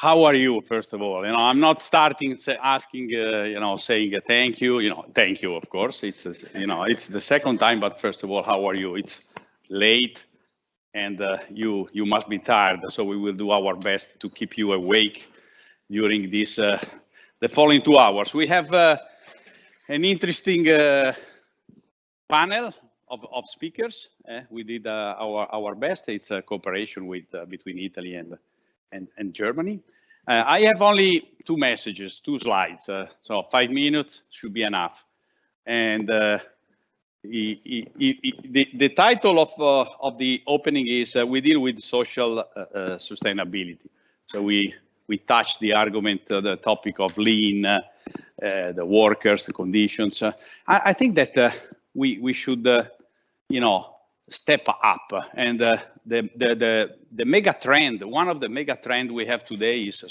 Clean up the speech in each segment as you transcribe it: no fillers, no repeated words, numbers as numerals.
how are you, first of all? I'm not starting asking, saying thank you. Thank you, of course. It's it's the second time, but first of all, how are you? It's late, and you must be tired. So we will do our best to keep you awake during this the following 2 hours. We have an interesting panel of speakers. We did our best. It's a cooperation with between Italy and Germany. I have only 2 messages, 2 slides, so 5 minutes should be enough. And the title of the opening is we deal with social sustainability. So we touch the argument, the topic of lean, the workers, the conditions. I think that we should, step up. And the mega trend, one of the mega trend we have today is,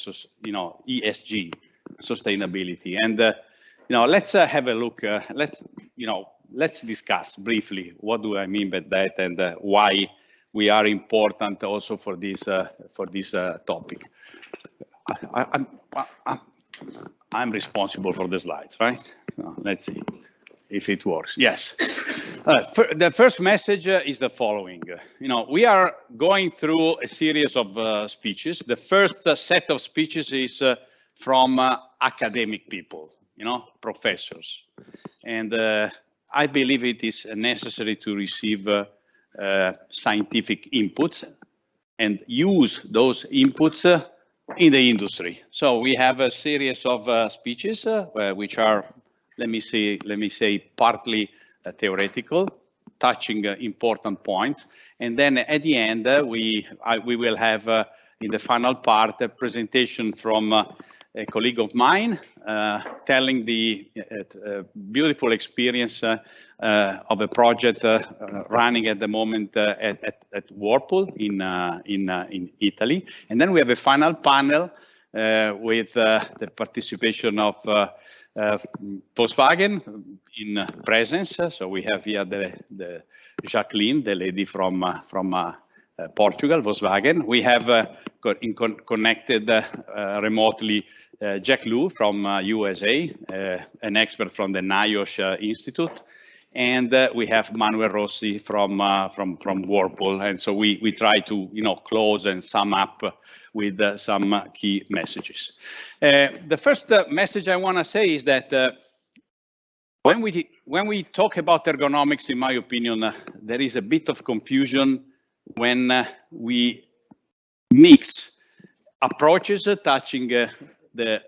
ESG, sustainability. And let's have a look. Let's discuss briefly what do I mean by that, and why we are important also for this topic. I'm responsible for the slides, right? Let's see if it works. Yes. The first message is the following. We are going through a series of speeches. The first set of speeches is from academic people, professors. And I believe it is necessary to receive scientific inputs and use those inputs in the industry. So we have a series of speeches which are, let me say, partly theoretical, touching important points, and then at the end we will have in the final part a presentation from a colleague of mine, telling the beautiful experience of a project running at the moment at Whirlpool in Italy, and then we have a final panel with the participation of Volkswagen in presence. So we have here the Jacqueline, the lady from Portugal, Volkswagen. We have connected remotely Jack Liu from USA, an expert from the NIOSH Institute, and we have Manuel Rossi from Whirlpool. And so we try to close and sum up with some key messages. The first message I want to say is that when we talk about ergonomics, in my opinion, there is a bit of confusion when we mix approaches touching the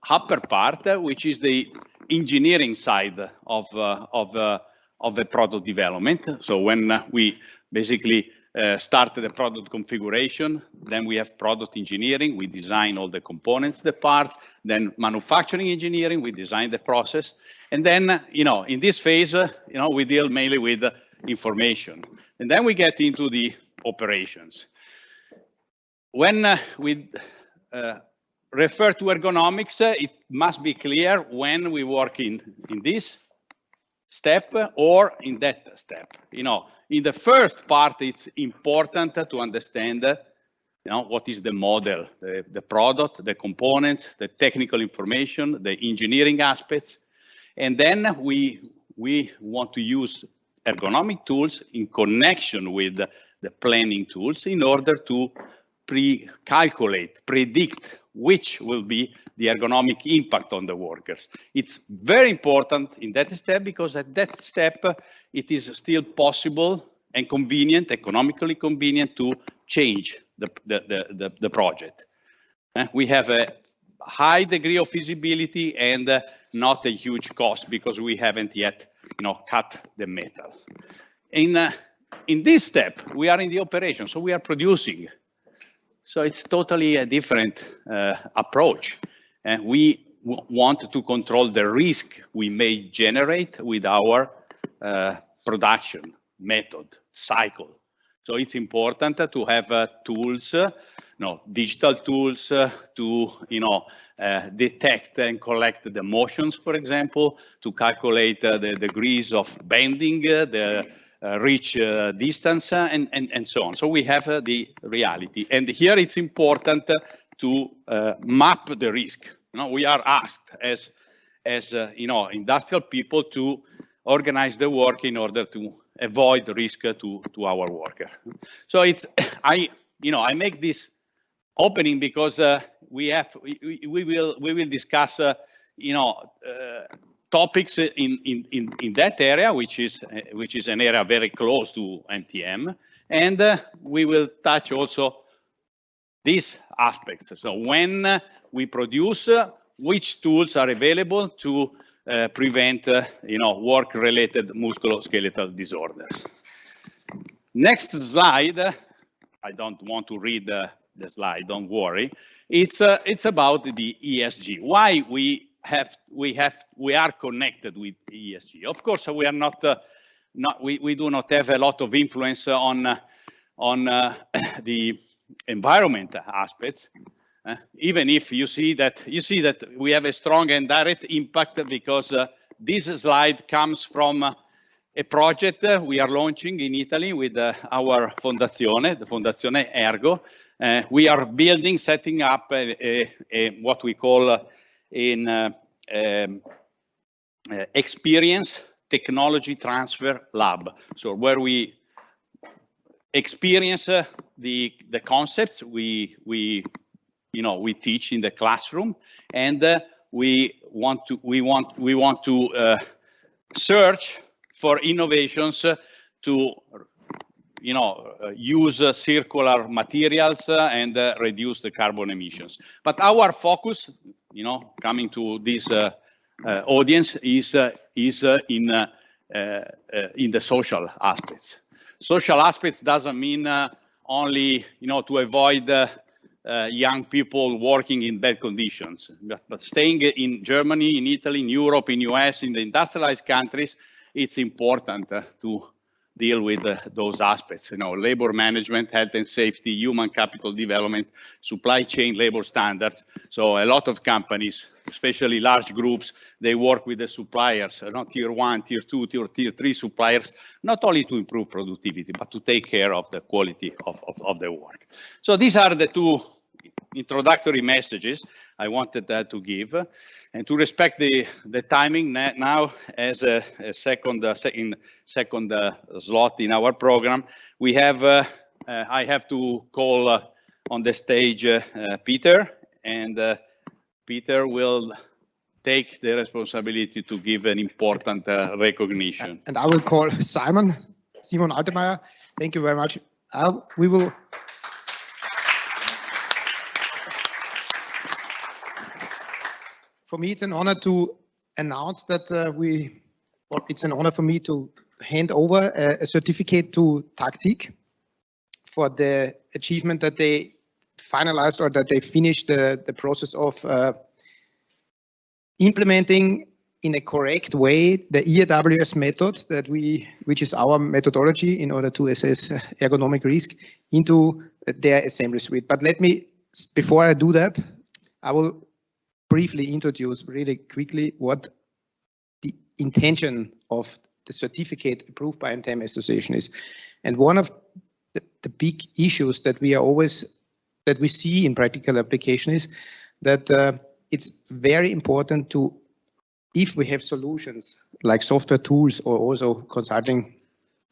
upper part, which is the engineering side of the product development. So when we basically start the product configuration, then we have product engineering, we design all the components, the parts, then manufacturing engineering, we design the process. And then, in this phase, we deal mainly with information. And then we get into the operations. When we refer to ergonomics, it must be clear when we work in this step or in that step. In the first part, it's important to understand, what is the model, the product, the components, the technical information, the engineering aspects. And then we want to use ergonomic tools in connection with the planning tools in order to pre-calculate, predict which will be the ergonomic impact on the workers. It's very important in that step because at that step, it is still possible and convenient, economically convenient to change the project. We have a high degree of feasibility and not a huge cost because we haven't yet cut the metal. In this step, we are in the operation, so we are producing. So it's totally a different approach. And we want to control the risk we may generate with our production method, cycle. So it's important to have tools, digital tools to, detect and collect the motions, for example, to calculate the degrees of bending, the reach distance, and so on. So we have the reality. And here it's important to map the risk. We are asked as industrial people to organize the work in order to avoid risk to our worker. So I make this opening because we will discuss topics in that area, which is an area very close to MTM, and we will touch also these aspects. So when we produce, which tools are available to prevent work-related musculoskeletal disorders. Next slide. I don't want to read the slide. Don't worry. It's about the ESG. Why we are connected with ESG. Of course, we are not. We do not have a lot of influence on the environment aspects. Even if you see that we have a strong and direct impact, because this slide comes from a project we are launching in Italy with our Fondazione, the Fondazione Ergo. We are setting up what we call an experience technology transfer lab. So where we experience the concepts we teach in the classroom, and we want to search for innovations to use circular materials and reduce the carbon emissions. But our focus, coming to this audience, is in the social aspects. Social aspects doesn't mean only to avoid young people working in bad conditions, but staying in Germany, in Italy, in Europe, in US, in the industrialized countries, it's important to deal with those aspects, labor management, health and safety, human capital development, supply chain labor standards. So a lot of companies, especially large groups, they work with the suppliers, tier 1, tier 2, tier 3 suppliers, not only to improve productivity, but to take care of the quality of the work. So these are the two introductory messages I wanted to give. And to respect the timing now, as a second slot in our program, we have I have to call on the stage Peter, and Peter will take the responsibility to give an important recognition. And I will call Simon Altemeyer. Thank you very much. We will. For me, it's an honor to announce that it's an honor for me to hand over a certificate to Taktik for the achievement that they finalized, or that they finished the process of implementing in a correct way the EAWS method which is our methodology in order to assess ergonomic risk into their assembly suite. But before I do that, I will briefly introduce really quickly what the intention of the certificate approved by MTM Association is. And one of the big issues that we see in practical application is that it's very important if we have solutions like software tools or also consulting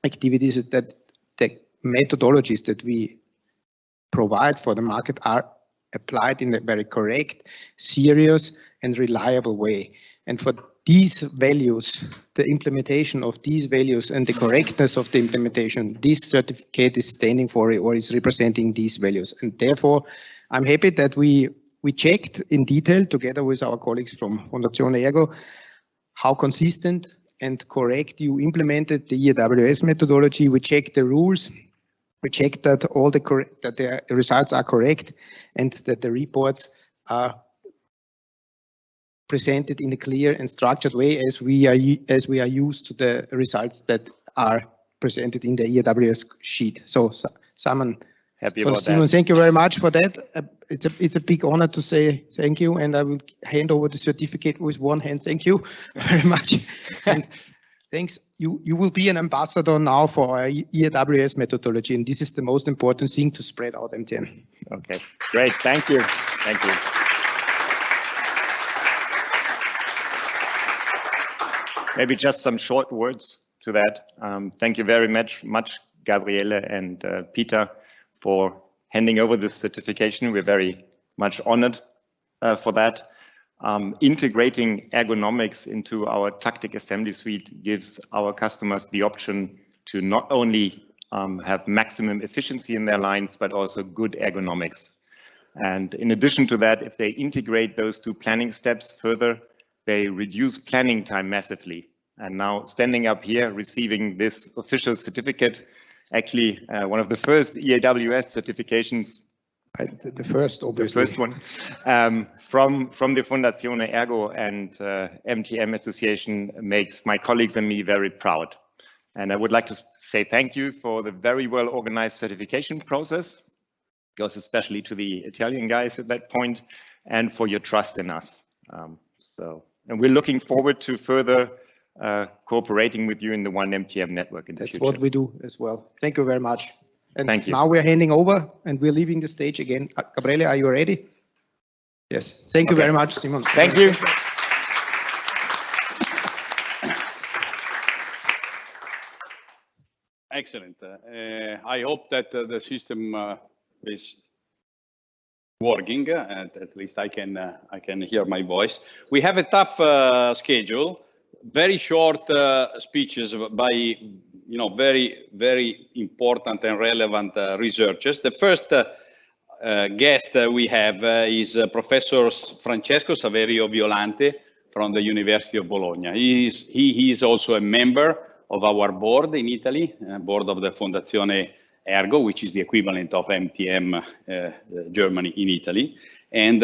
activities, that the methodologies that we provide for the market are applied in a very correct, serious, and reliable way. And for these values, the implementation of these values and the correctness of the implementation, this certificate is standing for or is representing these values. And therefore, I'm happy that we checked in detail together with our colleagues from Fondazione Ergo how consistent and correct you implemented the EAWS methodology. We checked the rules. We checked that that the results are correct and that the reports are presented in a clear and structured way as we are used to the results that are presented in the EAWS sheet. So Simon, happy about that. Thank you very much for that. It's a big honor to say thank you, and I will hand over the certificate with one hand. Thank you very much. And Thanks. You will be an ambassador now for our EAWS methodology, and this is the most important thing to spread out MTM. Okay, great. Thank you. Thank you. Maybe just some short words to that. Thank you very much, Gabriele and Peter, for handing over this certification. We're very much honored for that. Integrating ergonomics into our tactic assembly suite gives our customers the option to not only have maximum efficiency in their lines, but also good ergonomics. And in addition to that, if they integrate those two planning steps further, they reduce planning time massively. And now standing up here, receiving this official certificate, actually one of the first EAWS certifications. The first, obviously. The first one from the Fondazione Ergo and MTM Association makes my colleagues and me very proud. And I would like to say thank you for the very well organized certification process. Goes especially to the Italian guys at that point, and for your trust in us. And we're looking forward to further cooperating with you in the One MTM network in the future. That's what we do as well. Thank you very much. And thank you. Now we're handing over and we're leaving the stage again. Gabriele, are you ready? Yes. Thank you very much, Simon. Thank you. Excellent. I hope that the system is working. At least I can hear my voice. We have a tough schedule. Very short speeches by very important and relevant researchers. The first guest we have is Professor Francesco Saverio Violante from the University of Bologna. He is also a member of our board in Italy, board of the Fondazione Ergo, which is the equivalent of MTM Germany in Italy, and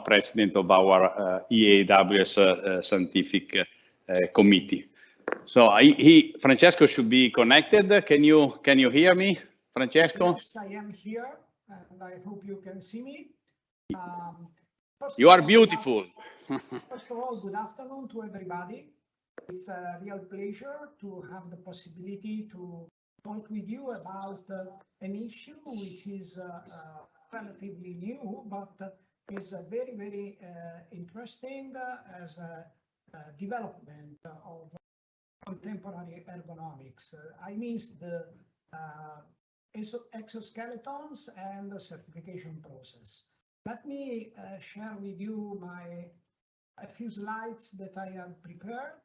president of our EAWS scientific committee. So Francesco should be connected. Can you hear me, Francesco? Yes, I am here, and I hope you can see me. You are beautiful. First of all, good afternoon to everybody. It's a real pleasure to have the possibility to talk with you about an issue which is relatively new, but is very, very interesting as a development of contemporary ergonomics. I mean the exoskeletons and the certification process. Let me share with you a few slides that I have prepared.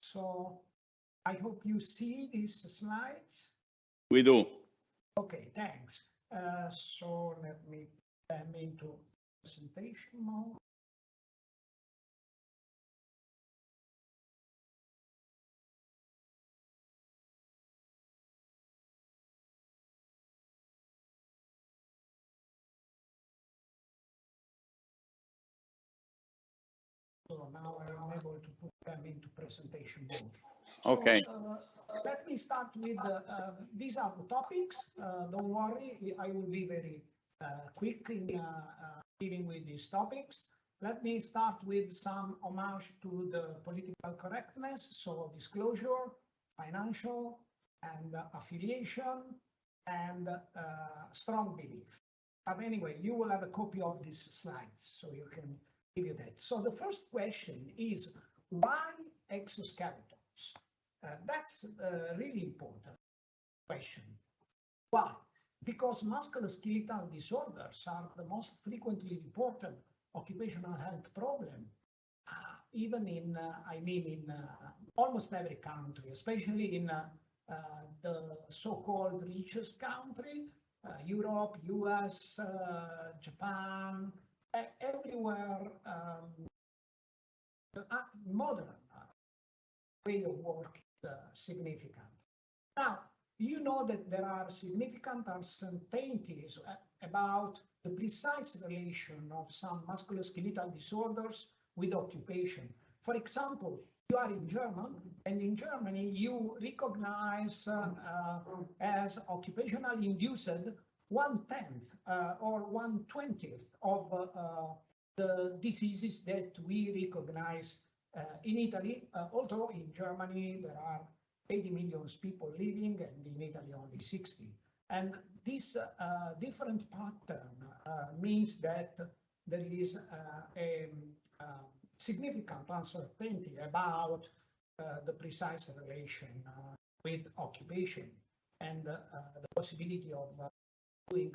So I hope you see these slides. We do. Okay, thanks. So let me put them into presentation mode. So now I am able to put them into presentation mode. Okay. So, let me start with, these are the topics. Don't worry, I will be very quick in dealing with these topics. Let me start with some homage to the political correctness, so disclosure, financial, and affiliation, and strong belief. But anyway, you will have a copy of these slides, so you can give you that. So the first question is, why exoskeletons? That's a really important question. Why? Because musculoskeletal disorders are the most frequently reported occupational health problem, even in, in almost every country, especially in the so-called richest country, Europe, US, Japan, everywhere, modern way of work is significant. Now, you know that there are significant uncertainties about the precise relation of some musculoskeletal disorders with occupation. For example, you are in Germany, and in Germany you recognize as occupational induced 1/10 or 1/20 of the diseases that we recognize in Italy, although in Germany there are 80 million people living and in Italy only 60. And this different pattern means that there is a significant uncertainty about the precise relation with occupation and the possibility of doing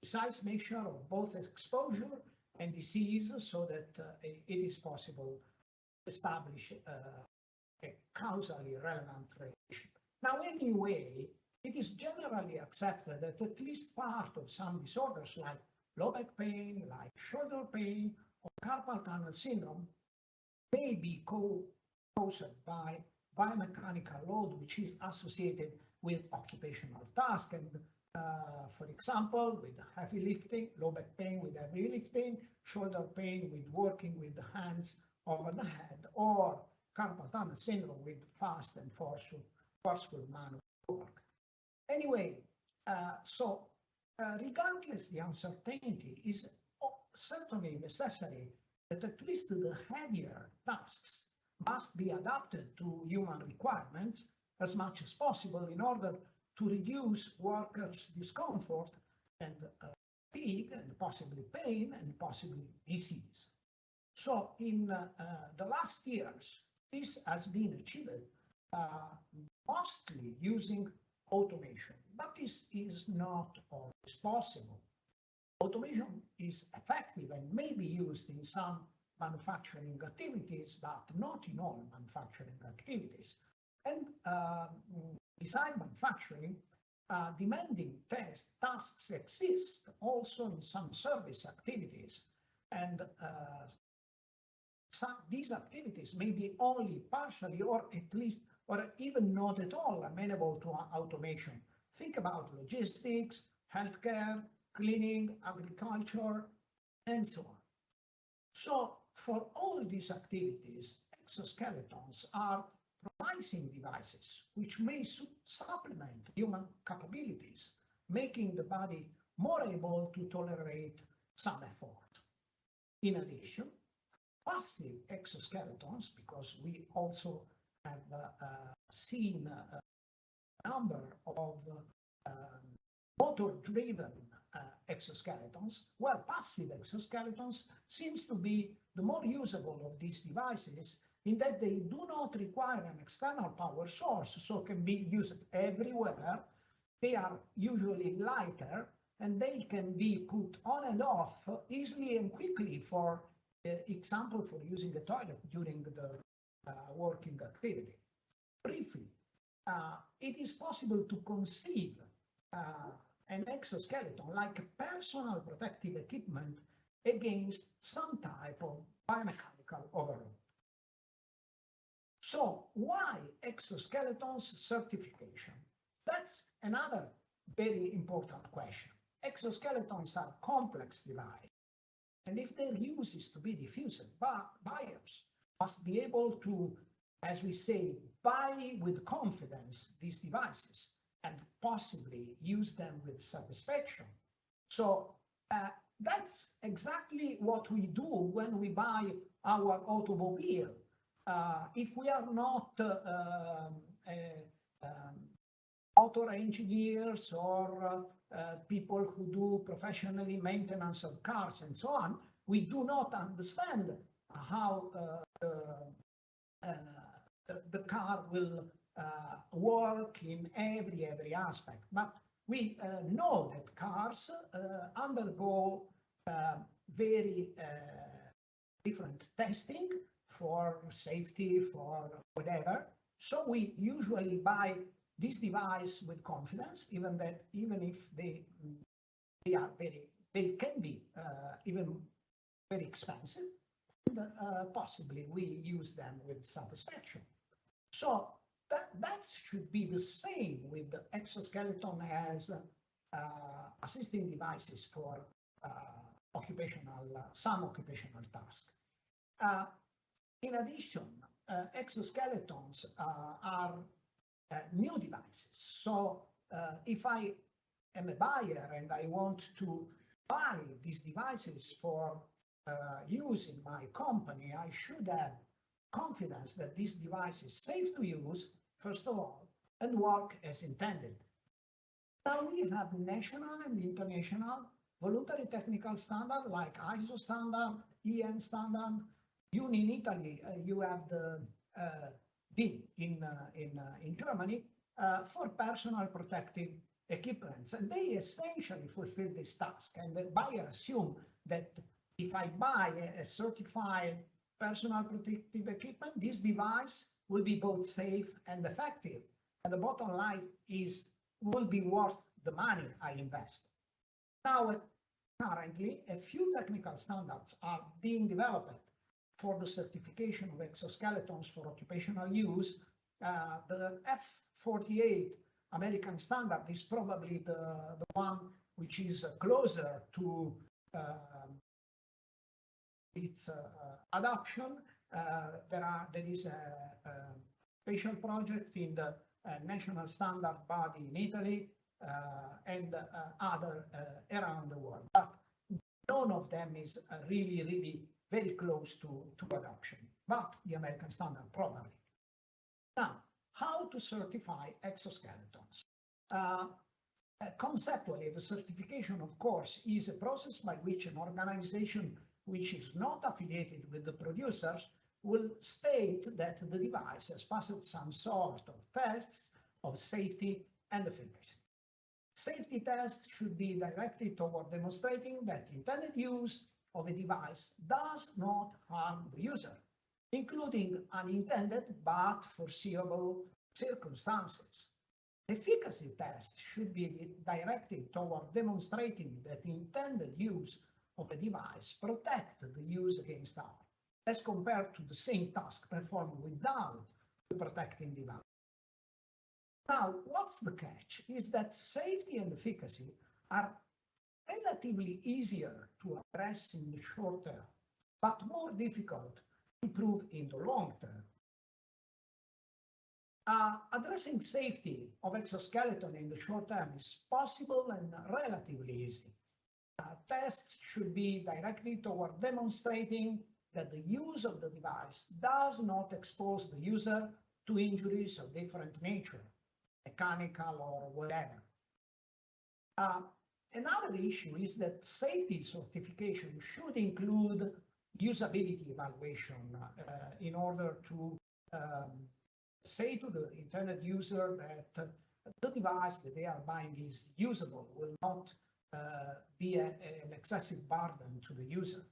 precise measure of both exposure and disease so that it is possible to establish a causally relevant relation. Now, anyway, it is generally accepted that at least part of some disorders like low back pain, like shoulder pain, or carpal tunnel syndrome may be caused by biomechanical load, which is associated with occupational task. And for example, with heavy lifting, low back pain with heavy lifting, shoulder pain with working with the hands over the head, or carpal tunnel syndrome with fast and forceful manual work. Anyway, regardless the uncertainty is certainly necessary that at least the heavier tasks must be adapted to human requirements as much as possible in order to reduce workers' discomfort and fatigue and possibly pain and possibly disease. So in the last years, this has been achieved mostly using automation, but this is not always possible. Automation is effective and may be used in some manufacturing activities, but not in all manufacturing activities. And beside manufacturing, demanding tasks exist also in some service activities. And these activities may be only partially or at least or even not at all amenable to automation. Think about logistics, healthcare, cleaning, agriculture, and so on. So for all these activities, exoskeletons are promising devices which may supplement human capabilities, making the body more able to tolerate some effort. In addition, passive exoskeletons, because we also have seen a number of motor-driven exoskeletons. Well, passive exoskeletons seems to be the more usable of these devices in that they do not require an external power source, so can be used everywhere. They are usually lighter and they can be put on and off easily and quickly, for example, for using the toilet during the working activity. Briefly, it is possible to conceive an exoskeleton like a personal protective equipment against some type of biomechanical overload. So why exoskeletons certification? That's another very important question. Exoskeletons are complex devices, and if their use is to be diffused, buyers must be able to, as we say, buy with confidence these devices and possibly use them with satisfaction. So that's exactly what we do when we buy our automobile. If we are not motor engineers or people who do professionally maintenance of cars and so on, we do not understand how the car will work in every aspect. But we know that cars undergo very different testing for safety, for whatever. So we usually buy this device with confidence, even if they can be even very expensive, and possibly we use them with satisfaction. So that should be the same with the exoskeleton as assisting devices for some occupational tasks. In addition, exoskeletons are new devices. So if I am a buyer and I want to buy these devices for use in my company, I should have confidence that this device is safe to use, first of all, and work as intended. Now we have national and international voluntary technical standard like ISO standard, EN standard. In Italy, you have the DIN in Germany for personal protective equipments, and they essentially fulfill this task. And the buyer assumes that if I buy a certified personal protective equipment, this device will be both safe and effective. And the bottom line is will be worth the money I invest. Now, currently, a few technical standards are being developed for the certification of exoskeletons for occupational use. The F48 American standard is probably the one which is closer to its adoption. There is a special project in the national standard body in Italy and other around the world, but none of them is really very close to adoption, but the American standard probably. Now, how to certify exoskeletons? Conceptually, the certification, of course, is a process by which an organization which is not affiliated with the producers will state that the device has passed some sort of tests of safety and efficacy. Safety tests should be directed toward demonstrating that intended use of a device does not harm the user, including unintended but foreseeable circumstances. Efficacy tests should be directed toward demonstrating that intended use of a device protect the use against harm, as compared to the same task performed without the protecting device. Now, what's the catch is that safety and efficacy are relatively easier to address in the short term, but more difficult to prove in the long term. Addressing safety of exoskeleton in the short term is possible and relatively easy. Tests should be directed toward demonstrating that the use of the device does not expose the user to injuries of different nature, mechanical or whatever. Another issue is that safety certification should include usability evaluation in order to say to the intended user that the device that they are buying is usable, will not be an excessive burden to the user.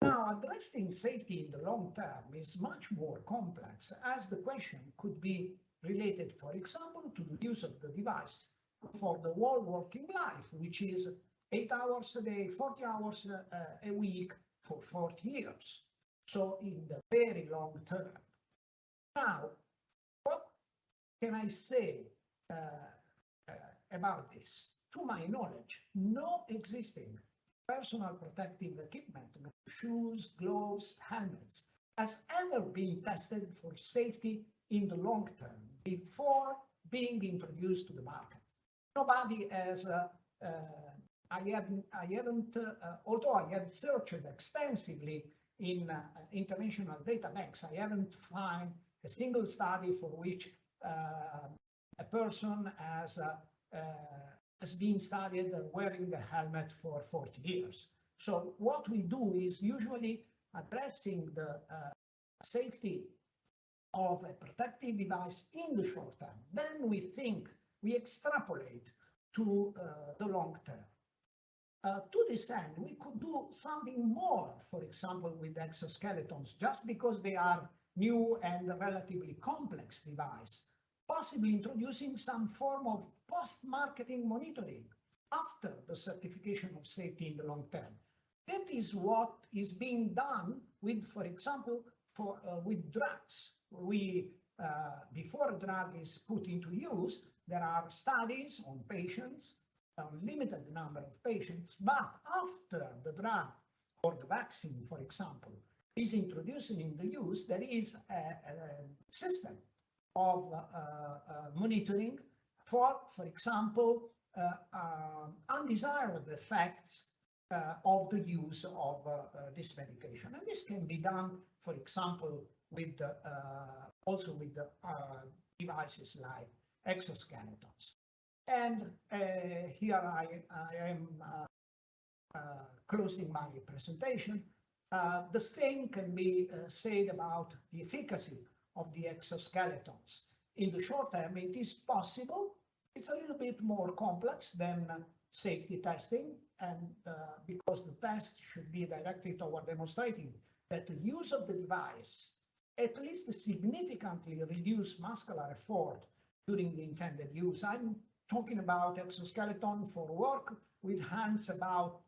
Now, addressing safety in the long term is much more complex, as the question could be related, for example, to the use of the device for the whole working life, which is 8 hours a day, 40 hours a week for 40 years. So in the very long term. Now, what can I say about this? To my knowledge, no existing personal protective equipment, shoes, gloves, helmets, has ever been tested for safety in the long term before being introduced to the market. Nobody has, although I have searched extensively in international data banks, I haven't found a single study for which a person has been studied wearing a helmet for 40 years. So what we do is usually addressing the safety of a protective device in the short term. Then we extrapolate to the long term. To this end, we could do something more, for example, with exoskeletons, just because they are new and relatively complex device, possibly introducing some form of post-marketing monitoring after the certification of safety in the long term. That is what is being done with, for example, with drugs. Before a drug is put into use, there are studies on patients, a limited number of patients, but after the drug or the vaccine, for example, is introduced in the use, there is a system of monitoring for example, undesired effects of the use of this medication. And this can be done, for example, with also with the devices like exoskeletons. And here I am closing my presentation. The same can be said about the efficacy of the exoskeletons. In the short term, it is possible. It's a little bit more complex than safety testing, and because the test should be directed toward demonstrating that the use of the device at least significantly reduce muscular effort during the intended use. I'm talking about exoskeleton for work with hands about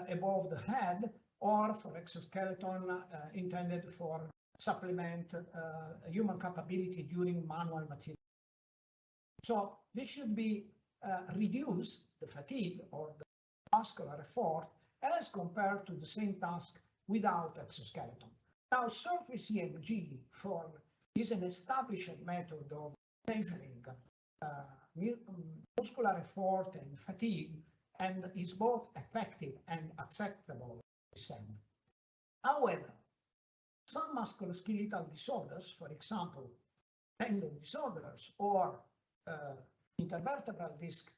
above the head, or for exoskeleton intended for supplement human capability during manual material. So this should be reduce the fatigue or the muscular effort as compared to the same task without exoskeleton. Now, surface EMG is an established method of measuring muscular effort and fatigue, and is both effective and acceptable. However, some musculoskeletal disorders, for example, tendon disorders or intervertebral disc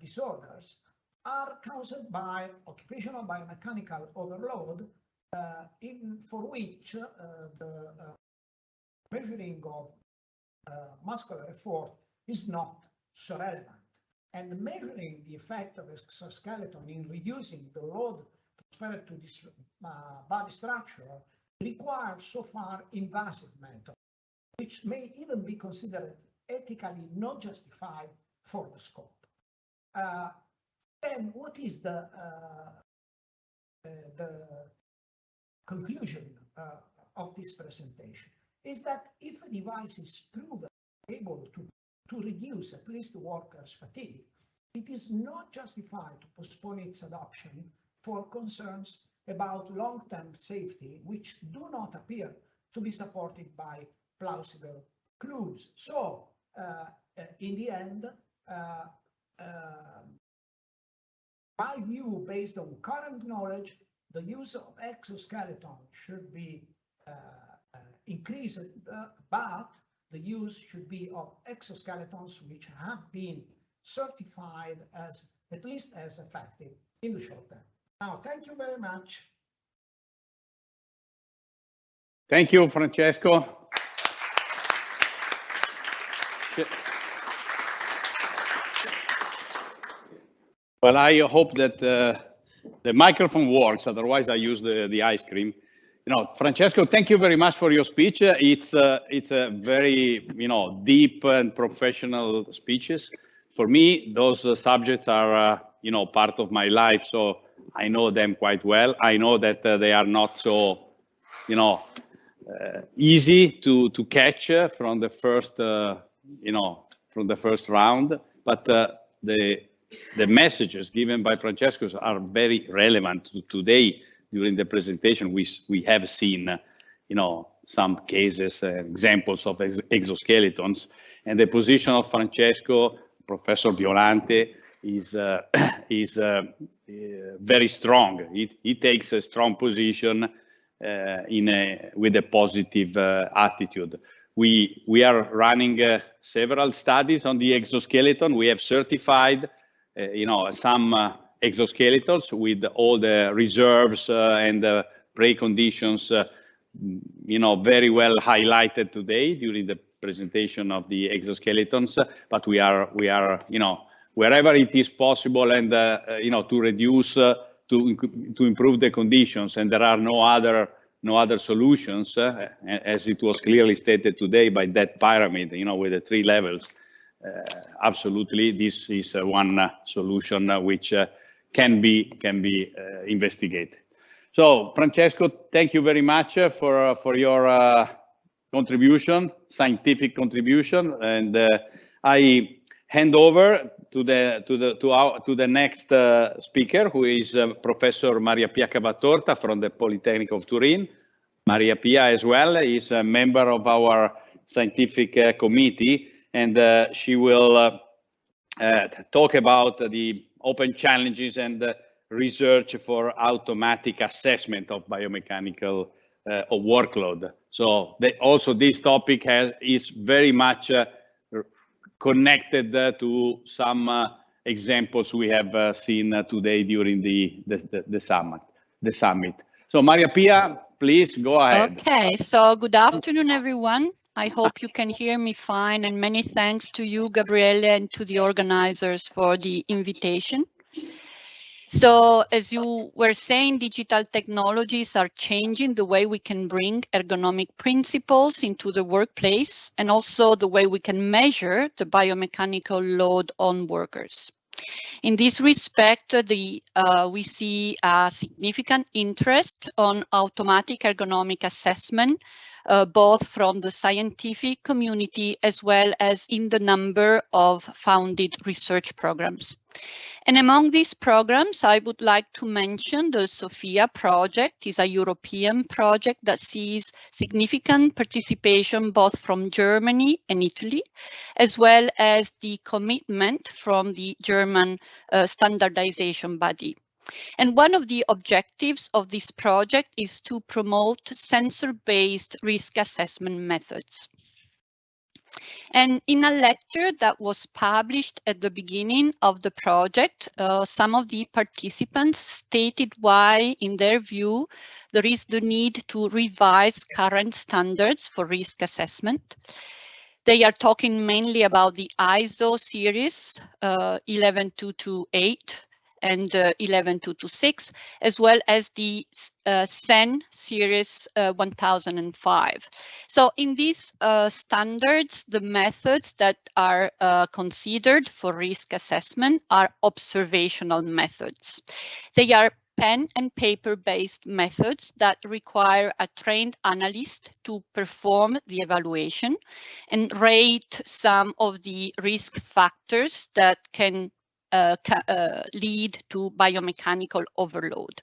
disorders, are caused by occupational biomechanical overload, for which the measuring of muscular effort is not so relevant. And measuring the effect of exoskeleton in reducing the load transferred to this body structure requires so far invasive methods, which may even be considered ethically not justified for the scope. Then what is the conclusion of this presentation? Is that if a device is proven able to reduce at least workers' fatigue, it is not justified to postpone its adoption for concerns about long-term safety, which do not appear to be supported by plausible clues. So, in the end, my view, based on current knowledge, the use of exoskeleton should be increased, but the use should be of exoskeletons which have been certified as at least as effective in the short term. Now, thank you very much. Thank you, Francesco. Well, I hope that the microphone works. Otherwise, I use the ice cream. You know, Francesco, thank you very much for your speech. It's a very, deep and professional speeches. For me, those subjects are, part of my life, so I know them quite well. I know that they are not so, easy to catch from the first, from the first round. But the messages given by Francesco are very relevant to today. During the presentation, we have seen, some cases, examples of exoskeletons, and the position of Francesco, Professor Violante, is very strong. He takes a strong position with a positive attitude. We are running several studies on the exoskeleton. We have certified, some exoskeletons with all the reserves and the preconditions, very well highlighted today during the presentation of the exoskeletons. But we are, wherever it is possible, and to reduce, to improve the conditions, and there are no other solutions, as it was clearly stated today by that pyramid, with the 3 levels. Absolutely, this is one solution which can be investigated. So, Francesco, thank you very much for your contribution, scientific contribution, and I hand over to the next speaker, who is Professor Maria Pia Cavatorta from the Polytechnic of Turin. Maria Pia, as well, is a member of our scientific committee, and she will talk about the open challenges and research for automatic assessment of biomechanical workload. So also this topic is very much connected to some examples we have seen today during the summit. So Maria Pia, please go ahead. Okay, so good afternoon, everyone. I hope you can hear me fine, and many thanks to you, Gabriele, and to the organizers for the invitation. So as you were saying, digital technologies are changing the way we can bring ergonomic principles into the workplace, and also the way we can measure the biomechanical load on workers. In this respect, we see a significant interest on automatic ergonomic assessment, both from the scientific community as well as in the number of founded research programs. And among these programs, I would like to mention the SOFIA project. Is a European project that sees significant participation both from Germany and Italy, as well as the commitment from the German standardization body. And one of the objectives of this project is to promote sensor-based risk assessment methods. And in a letter that was published at the beginning of the project, some of the participants stated why, in their view, there is the need to revise current standards for risk assessment. They are talking mainly about the ISO series 11228 and 11226, as well as the SEN series 1005. So in these standards, the methods that are considered for risk assessment are observational methods. They are pen and paper based methods that require a trained analyst to perform the evaluation and rate some of the risk factors that can lead to biomechanical overload.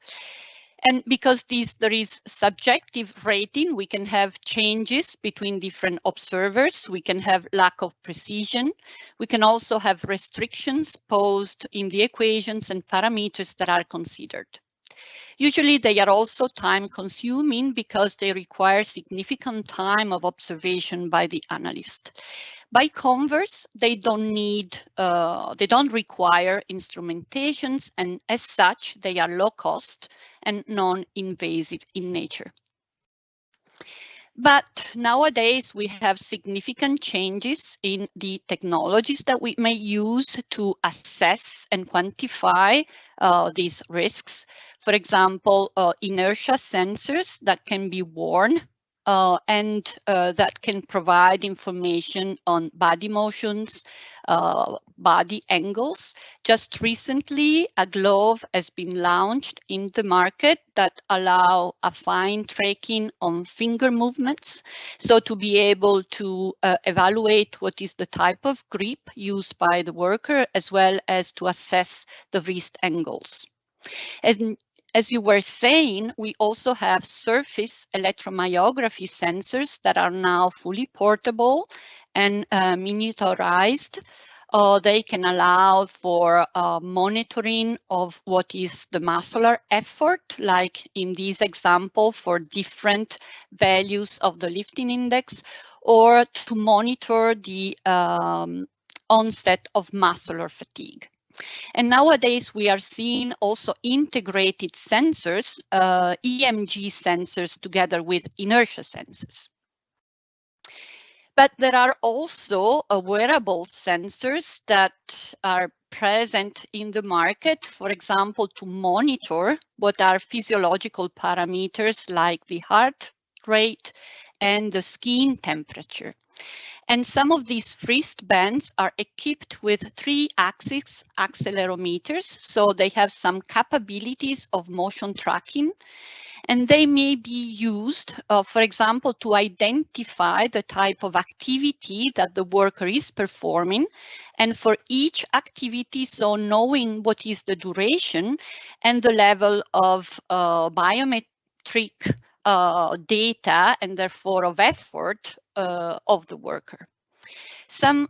And because there is subjective rating, we can have changes between different observers. We can have lack of precision. We can also have restrictions posed in the equations and parameters that are considered. Usually they are also time consuming because they require significant time of observation by the analyst. By converse, they don't require instrumentations, and as such, they are low cost and non-invasive in nature. But nowadays, we have significant changes in the technologies that we may use to assess and quantify these risks. For example, inertia sensors that can be worn and that can provide information on body motions, body angles. Just recently, a glove has been launched in the market that allow a fine tracking on finger movements. So to be able to evaluate what is the type of grip used by the worker, as well as to assess the wrist angles. And as you were saying, we also have surface electromyography sensors that are now fully portable and miniaturized. They can allow for monitoring of what is the muscular effort, like in this example for different values of the lifting index, or to monitor the onset of muscular fatigue. And nowadays we are seeing also integrated sensors, EMG sensors together with inertia sensors. But there are also wearable sensors that are present in the market, for example, to monitor what are physiological parameters like the heart rate and the skin temperature. And some of these wristbands are equipped with 3-axis accelerometers, so they have some capabilities of motion tracking. And they may be used, for example, to identify the type of activity that the worker is performing. And for each activity, so knowing what is the duration and the level of biometric data and therefore of effort of the worker. Some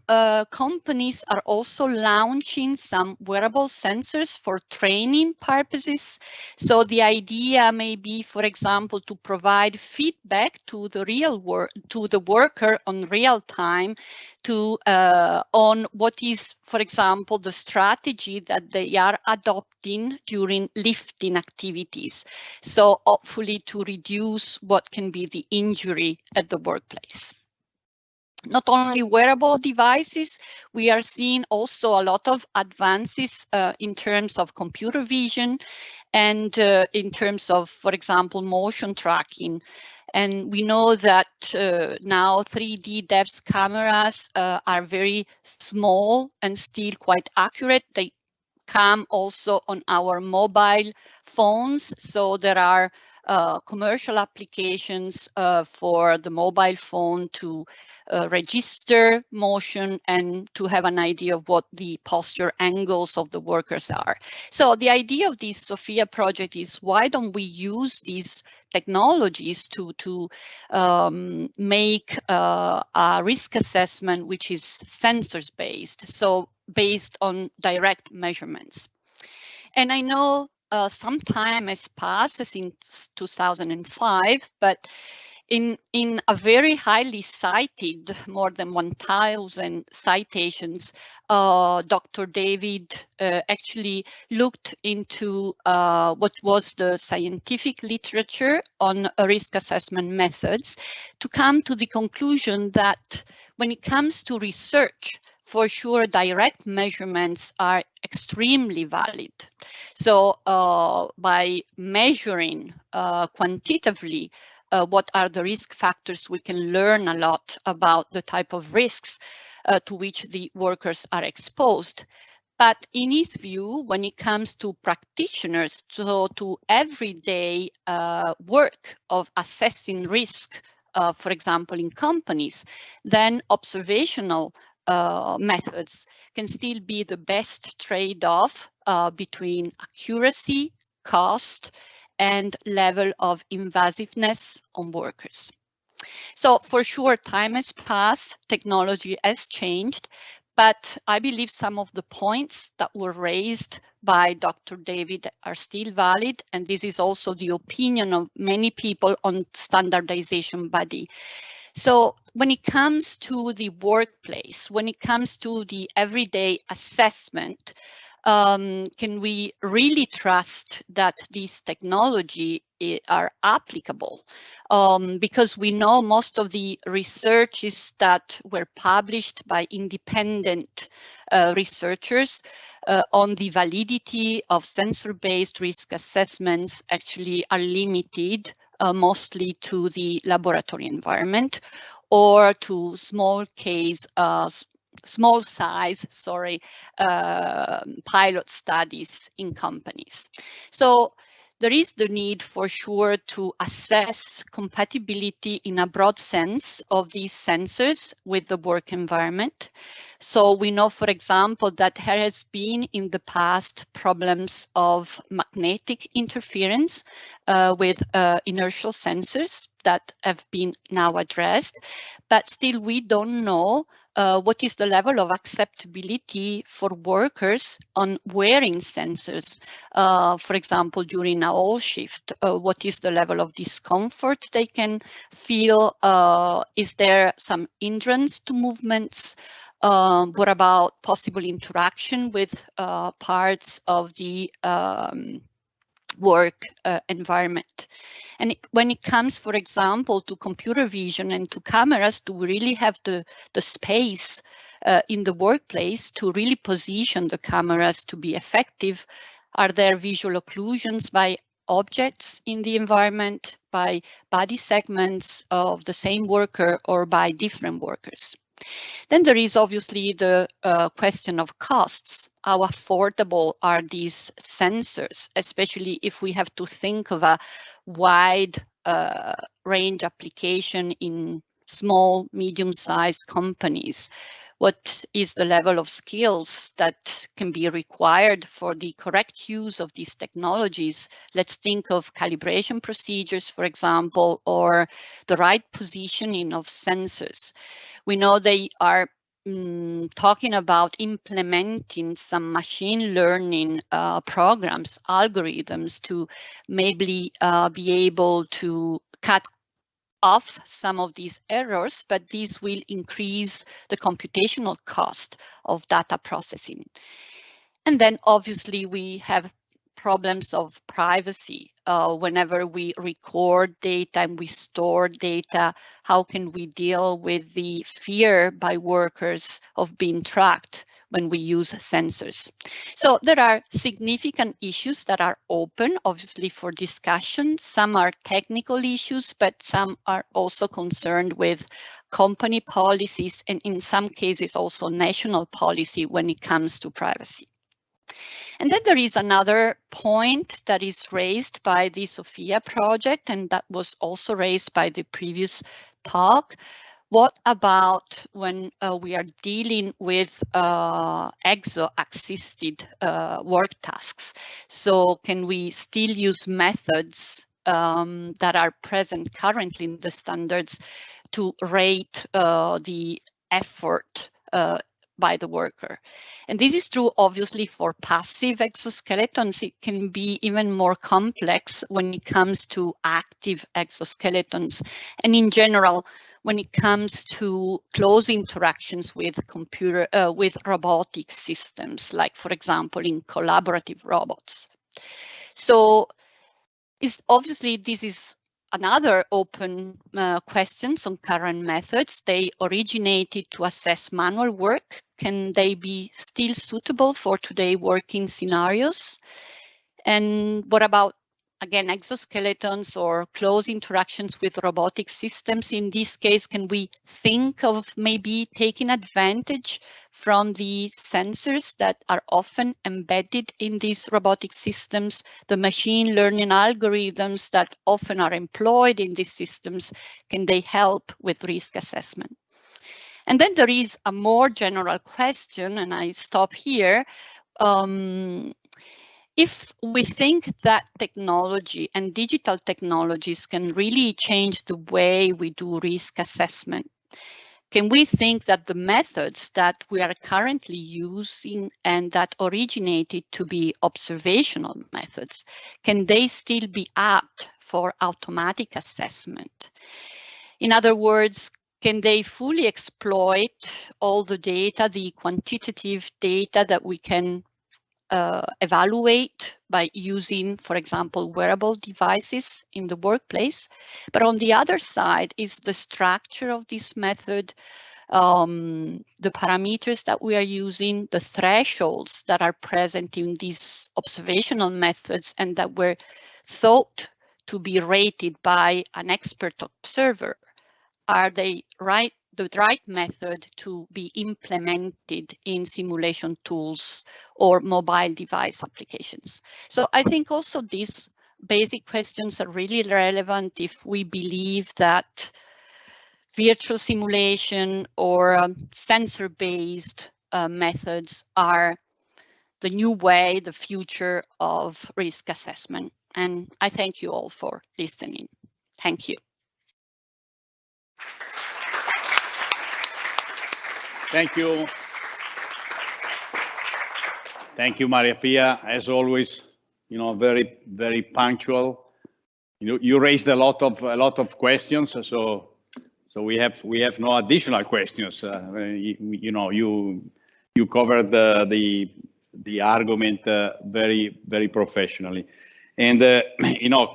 companies are also launching some wearable sensors for training purposes. So the idea may be, for example, to provide feedback to the worker on real time on what is, for example, the strategy that they are adopting during lifting activities. So hopefully to reduce what can be the injury at the workplace. Not only wearable devices, we are seeing also a lot of advances in terms of computer vision and in terms of, for example, motion tracking. And we know that now 3D depth cameras are very small and still quite accurate. They come also on our mobile phones. So there are commercial applications for the mobile phone to register motion and to have an idea of what the posture angles of the workers are. So the idea of this SOFIA project is, why don't we use these technologies to make a risk assessment which is sensors based, so based on direct measurements. And I know some time has passed since 2005, but in a very highly cited, more than 1,000 citations, Dr. David actually looked into what was the scientific literature on risk assessment methods to come to the conclusion that when it comes to research, for sure, direct measurements are extremely valid. So by measuring quantitatively what are the risk factors, we can learn a lot about the type of risks to which the workers are exposed. But in his view, when it comes to practitioners, so to everyday work of assessing risk, for example, in companies, then observational methods can still be the best trade-off between accuracy, cost, and level of invasiveness on workers. So for sure, time has passed, technology has changed, but I believe some of the points that were raised by Dr. David are still valid, and this is also the opinion of many people on standardization body. So when it comes to the workplace, when it comes to the everyday assessment, can we really trust that these technology are applicable? Because we know most of the researches that were published by independent researchers on the validity of sensor-based risk assessments actually are limited mostly to the laboratory environment or to small size, pilot studies in companies. So there is the need for sure to assess compatibility in a broad sense of these sensors with the work environment. So we know, for example, that there has been in the past problems of magnetic interference with inertial sensors that have been now addressed, but still we don't know what is the level of acceptability for workers on wearing sensors, for example, during a whole shift. What is the level of discomfort they can feel? Is there some hindrance to movements? What about possible interaction with parts of the work environment? And when it comes, for example, to computer vision and to cameras, do we really have the space in the workplace to really position the cameras to be effective? Are there visual occlusions by objects in the environment, by body segments of the same worker or by different workers? Then there is obviously the question of costs. How affordable are these sensors, especially if we have to think of a wide range application in small, medium-sized companies? What is the level of skills that can be required for the correct use of these technologies? Let's think of calibration procedures, for example, or the right positioning of sensors. We know they are talking about implementing some machine learning programs, algorithms to maybe be able to cut off some of these errors, but these will increase the computational cost of data processing. And then obviously we have problems of privacy. Whenever we record data and we store data, how can we deal with the fear by workers of being tracked when we use sensors? So there are significant issues that are open, obviously, for discussion. Some are technical issues, but some are also concerned with company policies and in some cases also national policy when it comes to privacy. And then there is another point that is raised by the SOFIA project, and that was also raised by the previous talk. What about when we are dealing with exo-assisted work tasks? So can we still use methods that are present currently in the standards to rate the effort by the worker? And this is true obviously for passive exoskeletons. It can be even more complex when it comes to active exoskeletons. And in general, when it comes to close interactions with with robotic systems, like for example, in collaborative robots. So obviously this is another open questions on current methods. They originated to assess manual work. Can they be still suitable for today working scenarios? And what about, again, exoskeletons or close interactions with robotic systems? In this case, can we think of maybe taking advantage from the sensors that are often embedded in these robotic systems, the machine learning algorithms that often are employed in these systems? Can they help with risk assessment? And then there is a more general question, and I stop here. If we think that technology and digital technologies can really change the way we do risk assessment, can we think that the methods that we are currently using and that originated to be observational methods, can they still be apt for automatic assessment? In other words, can they fully exploit all the data, the quantitative data that we can evaluate by using, for example, wearable devices in the workplace? But on the other side is the structure of this method, the parameters that we are using, the thresholds that are present in these observational methods and that were thought to be rated by an expert observer. Are they the right method to be implemented in simulation tools or mobile device applications? So I think also these basic questions are really relevant if we believe that virtual simulation or sensor-based methods are the new way, the future of risk assessment. And I thank you all for listening. Thank you. Thank you. Thank you, Maria Pia. As always, very, very punctual. You raised a lot of questions, so we have no additional questions. You covered the argument very, very professionally, and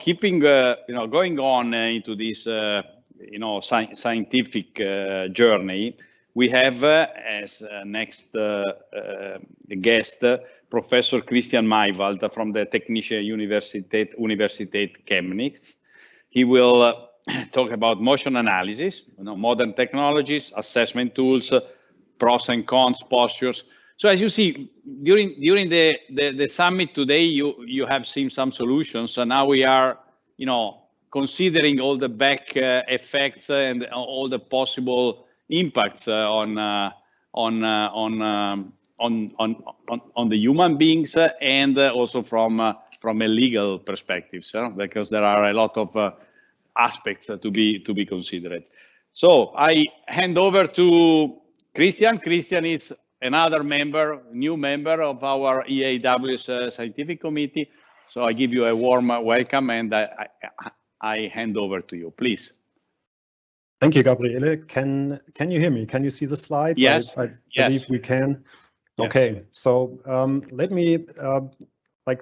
keeping going on into this scientific journey. We have as next guest, Professor Christian Maywald from the Technische Universität Chemnitz. He will talk about motion analysis, modern technologies, assessment tools, pros and cons, postures. So as you see, during the summit today, you have seen some solutions. So now we are, considering all the back effects and all the possible impacts on the human beings and also from a legal perspective, because there are a lot of aspects to be considered. So I hand over to Christian is another member, new member of our EAWS scientific committee. So I give you a warm welcome, and I hand over to you, please. Thank you, Gabriele. Can you hear me? Can you see the slides? Yes. I believe we can. Yes. Okay, so let me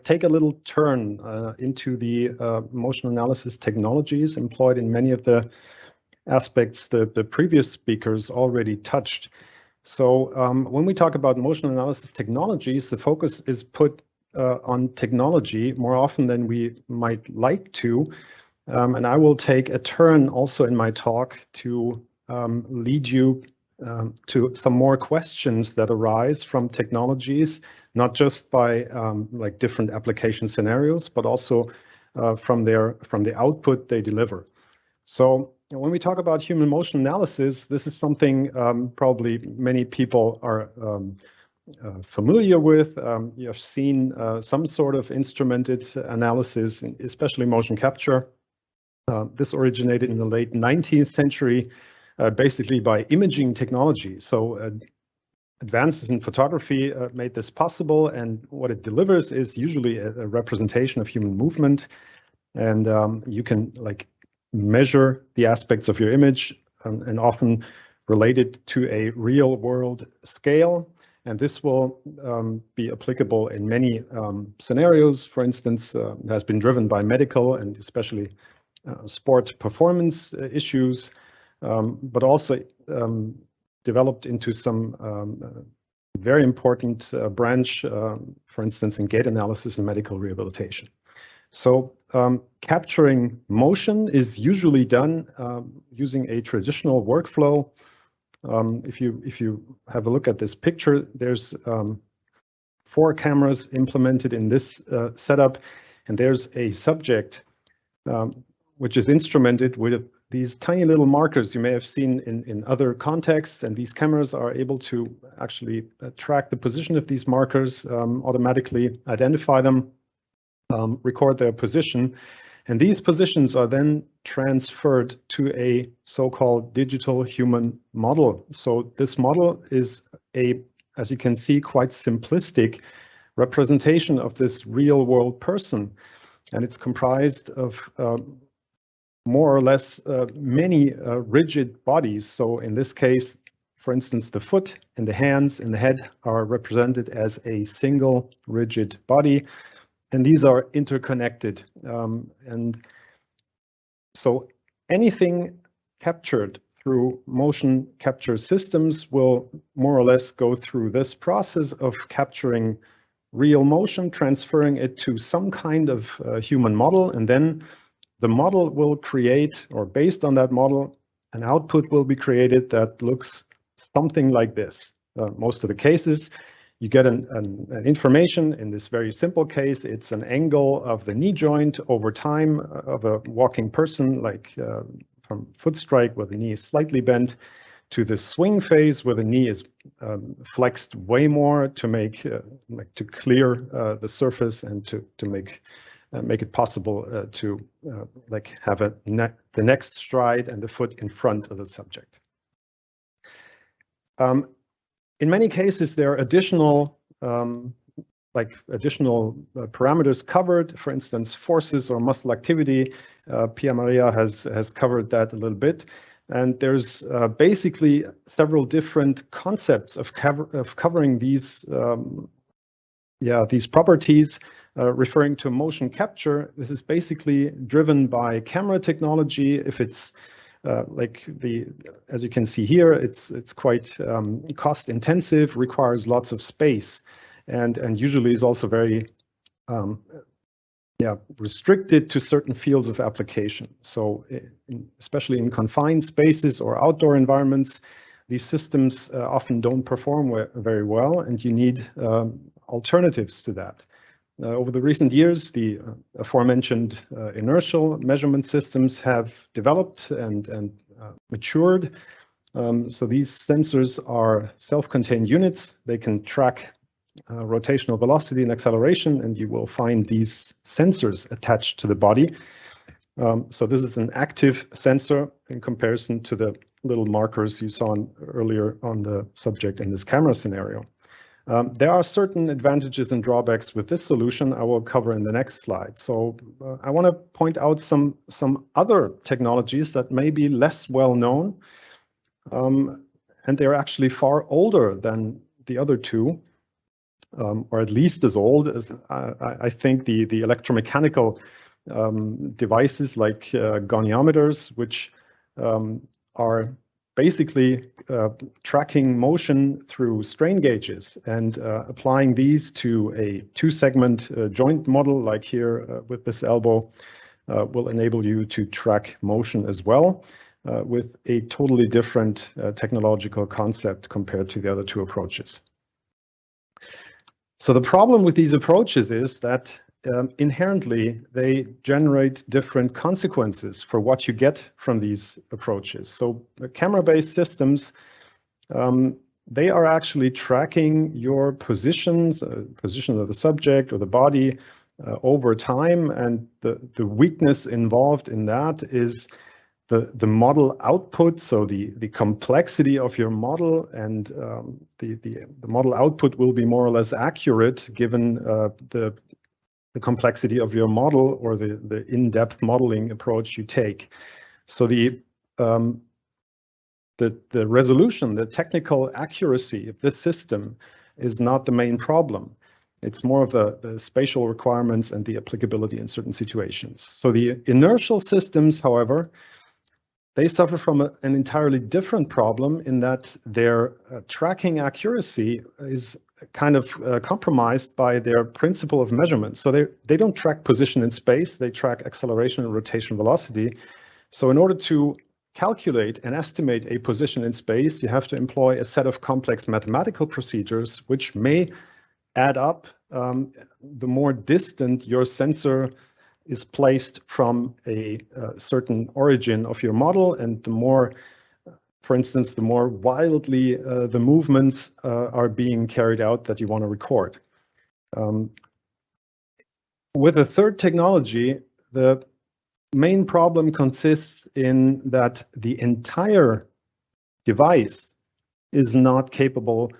take a little turn into the motion analysis technologies employed in many of the aspects that the previous speakers already touched. So when we talk about motion analysis technologies, the focus is put on technology more often than we might like to. And I will take a turn also in my talk to lead you to some more questions that arise from technologies, not just by different application scenarios, but also from the output they deliver. So when we talk about human motion analysis, this is something probably many people are familiar with. You have seen some sort of instrumented analysis, especially motion capture. This originated in the late 19th century, basically by imaging technology. So advances in photography made this possible, and what it delivers is usually a representation of human movement, and you can measure the aspects of your image and often relate it to a real world scale. And this will be applicable in many scenarios. For instance, it has been driven by medical and especially sport performance issues, but also developed into some very important branch, for instance, in gait analysis and medical rehabilitation. So capturing motion is usually done using a traditional workflow. If you have a look at this picture, there's 4 cameras implemented in this setup, and there's a subject which is instrumented with these tiny little markers you may have seen in other contexts, and these cameras are able to actually track the position of these markers, automatically identify them, record their position, and these positions are then transferred to a so-called digital human model. So this model is as you can see, quite simplistic representation of this real world person, and it's comprised of more or less many rigid bodies. So in this case, for instance, the foot and the hands and the head are represented as a single rigid body, and these are interconnected. And so anything captured through motion capture systems will more or less go through this process of capturing real motion, transferring it to some kind of human model, and then the model will create, or based on that model, an output will be created that looks something like this. Most of the cases, you get an information. In this very simple case, it's an angle of the knee joint over time of a walking person, from foot strike where the knee is slightly bent to the swing phase where the knee is flexed way more to make to clear the surface and to make it possible to have the next stride and the foot in front of the subject. In many cases, there are additional parameters covered, for instance, forces or muscle activity. Pia Maria has covered that a little bit. And there's basically several different concepts of covering these properties, referring to motion capture. This is basically driven by camera technology. If it's as you can see here, it's quite cost intensive, requires lots of space, and usually is also very restricted to certain fields of application. So especially in confined spaces or outdoor environments, these systems often don't perform very well, and you need alternatives to that. Over the recent years, the aforementioned inertial measurement systems have developed and matured. So these sensors are self-contained units. They can track rotational velocity and acceleration, and you will find these sensors attached to the body. So this is an active sensor in comparison to the little markers you saw earlier on the subject in this camera scenario. There are certain advantages and drawbacks with this solution I will cover in the next slide. So I want to point out some other technologies that may be less well known, and they're actually far older than the other two, or at least as old as I think the electromechanical devices like goniometers, which are basically tracking motion through strain gauges and applying these to a two-segment joint model like here with this elbow will enable you to track motion as well with a totally different technological concept compared to the other two approaches. So the problem with these approaches is that inherently they generate different consequences for what you get from these approaches. So the camera-based systems, they are actually tracking your positions, position of the subject or the body over time, and the weakness involved in that is the model output, so the complexity of your model, and the model output will be more or less accurate given the complexity of your model or the in-depth modeling approach you take. So the resolution, the technical accuracy of this system is not the main problem. It's more of the spatial requirements and the applicability in certain situations. So the inertial systems, however, they suffer from an entirely different problem in that their tracking accuracy is kind of compromised by their principle of measurement. So they don't track position in space, they track acceleration and rotation velocity. So in order to calculate and estimate a position in space, you have to employ a set of complex mathematical procedures, which may add up the more distant your sensor is placed from a certain origin of your model, and the more, for instance, the more wildly the movements are being carried out that you want to record. With a third technology, the main problem consists in that the entire device is not capable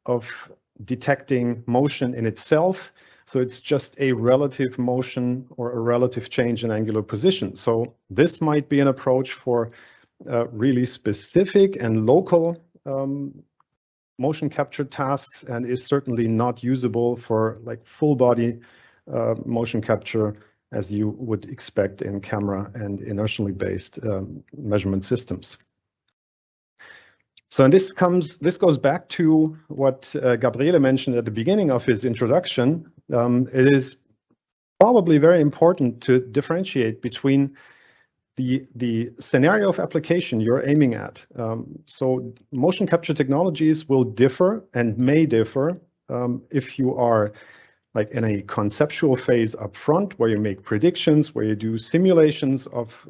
of detecting motion in itself. So it's just a relative motion or a relative change in angular position. So this might be an approach for really specific and local motion capture tasks, and is certainly not usable for like full body motion capture as you would expect in camera and inertially based measurement systems. So and this goes back to what Gabriele mentioned at the beginning of his introduction. It is probably very important to differentiate between the scenario of application you're aiming at. So motion capture technologies will differ and may differ if you are like in a conceptual phase up front where you make predictions, where you do simulations of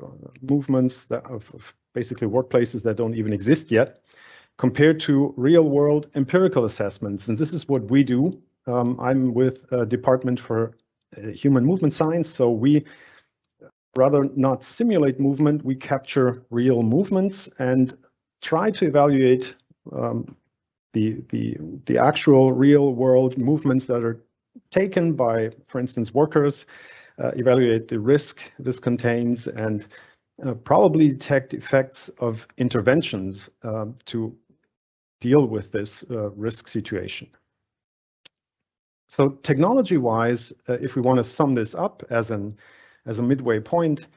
movements of basically workplaces that don't even exist yet, compared to real-world empirical assessments. And this is what we do. I'm with a Department for Human Movement Science, so we rather not simulate movement, we capture real movements and try to evaluate the actual real-world movements that are taken by, for instance, workers, evaluate the risk this contains, and probably detect effects of interventions to deal with this risk situation. So technology-wise, if we want to sum this up as a midway point,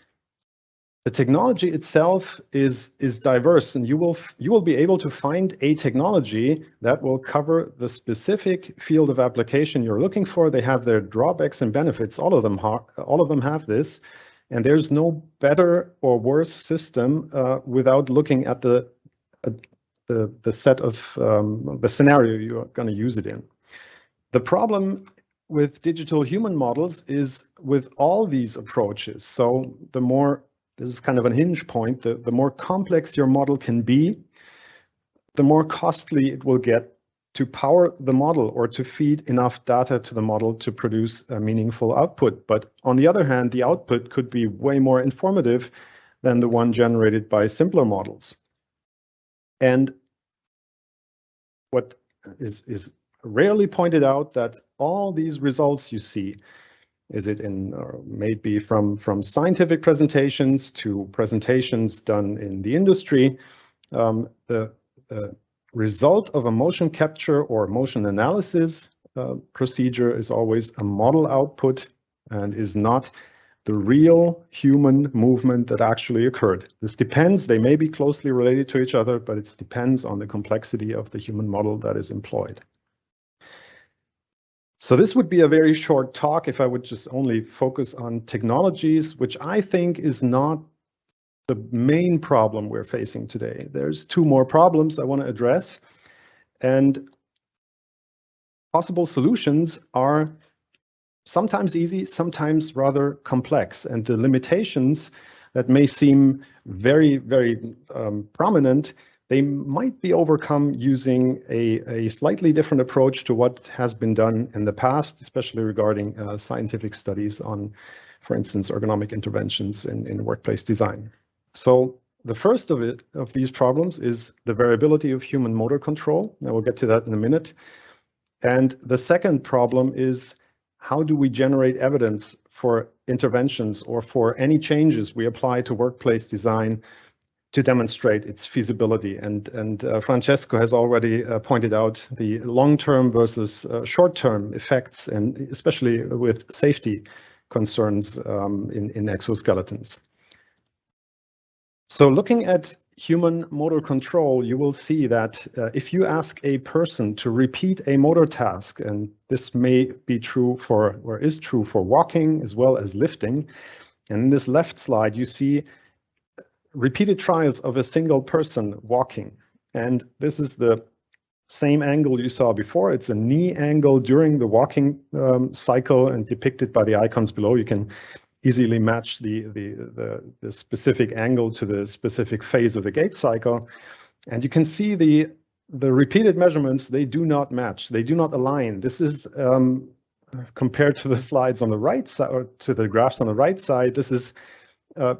the technology itself is diverse, and you will be able to find a technology that will cover the specific field of application you're looking for. They have their drawbacks and benefits. All of them have this, and there's no better or worse system without looking at the set of the scenario you're going to use it in. The problem with digital human models is with all these approaches. So the more, this is kind of a hinge point, the more complex your model can be, the more costly it will get to power the model or to feed enough data to the model to produce a meaningful output. But on the other hand, the output could be way more informative than the one generated by simpler models. And what is rarely pointed out, that all these results you see, is it in maybe from scientific presentations to presentations done in the industry, the result of a motion capture or motion analysis procedure is always a model output and is not the real human movement that actually occurred. This depends, they may be closely related to each other, but it depends on the complexity of the human model that is employed. So this would be a very short talk if I would just only focus on technologies, which I think is not the main problem we're facing today. There's two more problems I want to address, and possible solutions are sometimes easy, sometimes rather complex, and the limitations that may seem very, very prominent, they might be overcome using a slightly different approach to what has been done in the past, especially regarding scientific studies on, for instance, ergonomic interventions in workplace design. So the first of these problems is the variability of human motor control. Now we'll get to that in a minute. And the second problem is, how do we generate evidence for interventions or for any changes we apply to workplace design to demonstrate its feasibility? And Francesco has already pointed out the long-term versus short-term effects, and especially with safety concerns in exoskeletons. So looking at human motor control, you will see that if you ask a person to repeat a motor task, and this may be true for, or is true for, walking as well as lifting, and in this left slide you see repeated trials of a single person walking, and this is the same angle you saw before. It's a knee angle during the walking cycle, and depicted by the icons below. You can easily match the specific angle to the specific phase of the gait cycle. And you can see the repeated measurements, they do not match, they do not align. This is compared to the slides on the right side, or to the graphs on the right side, this is a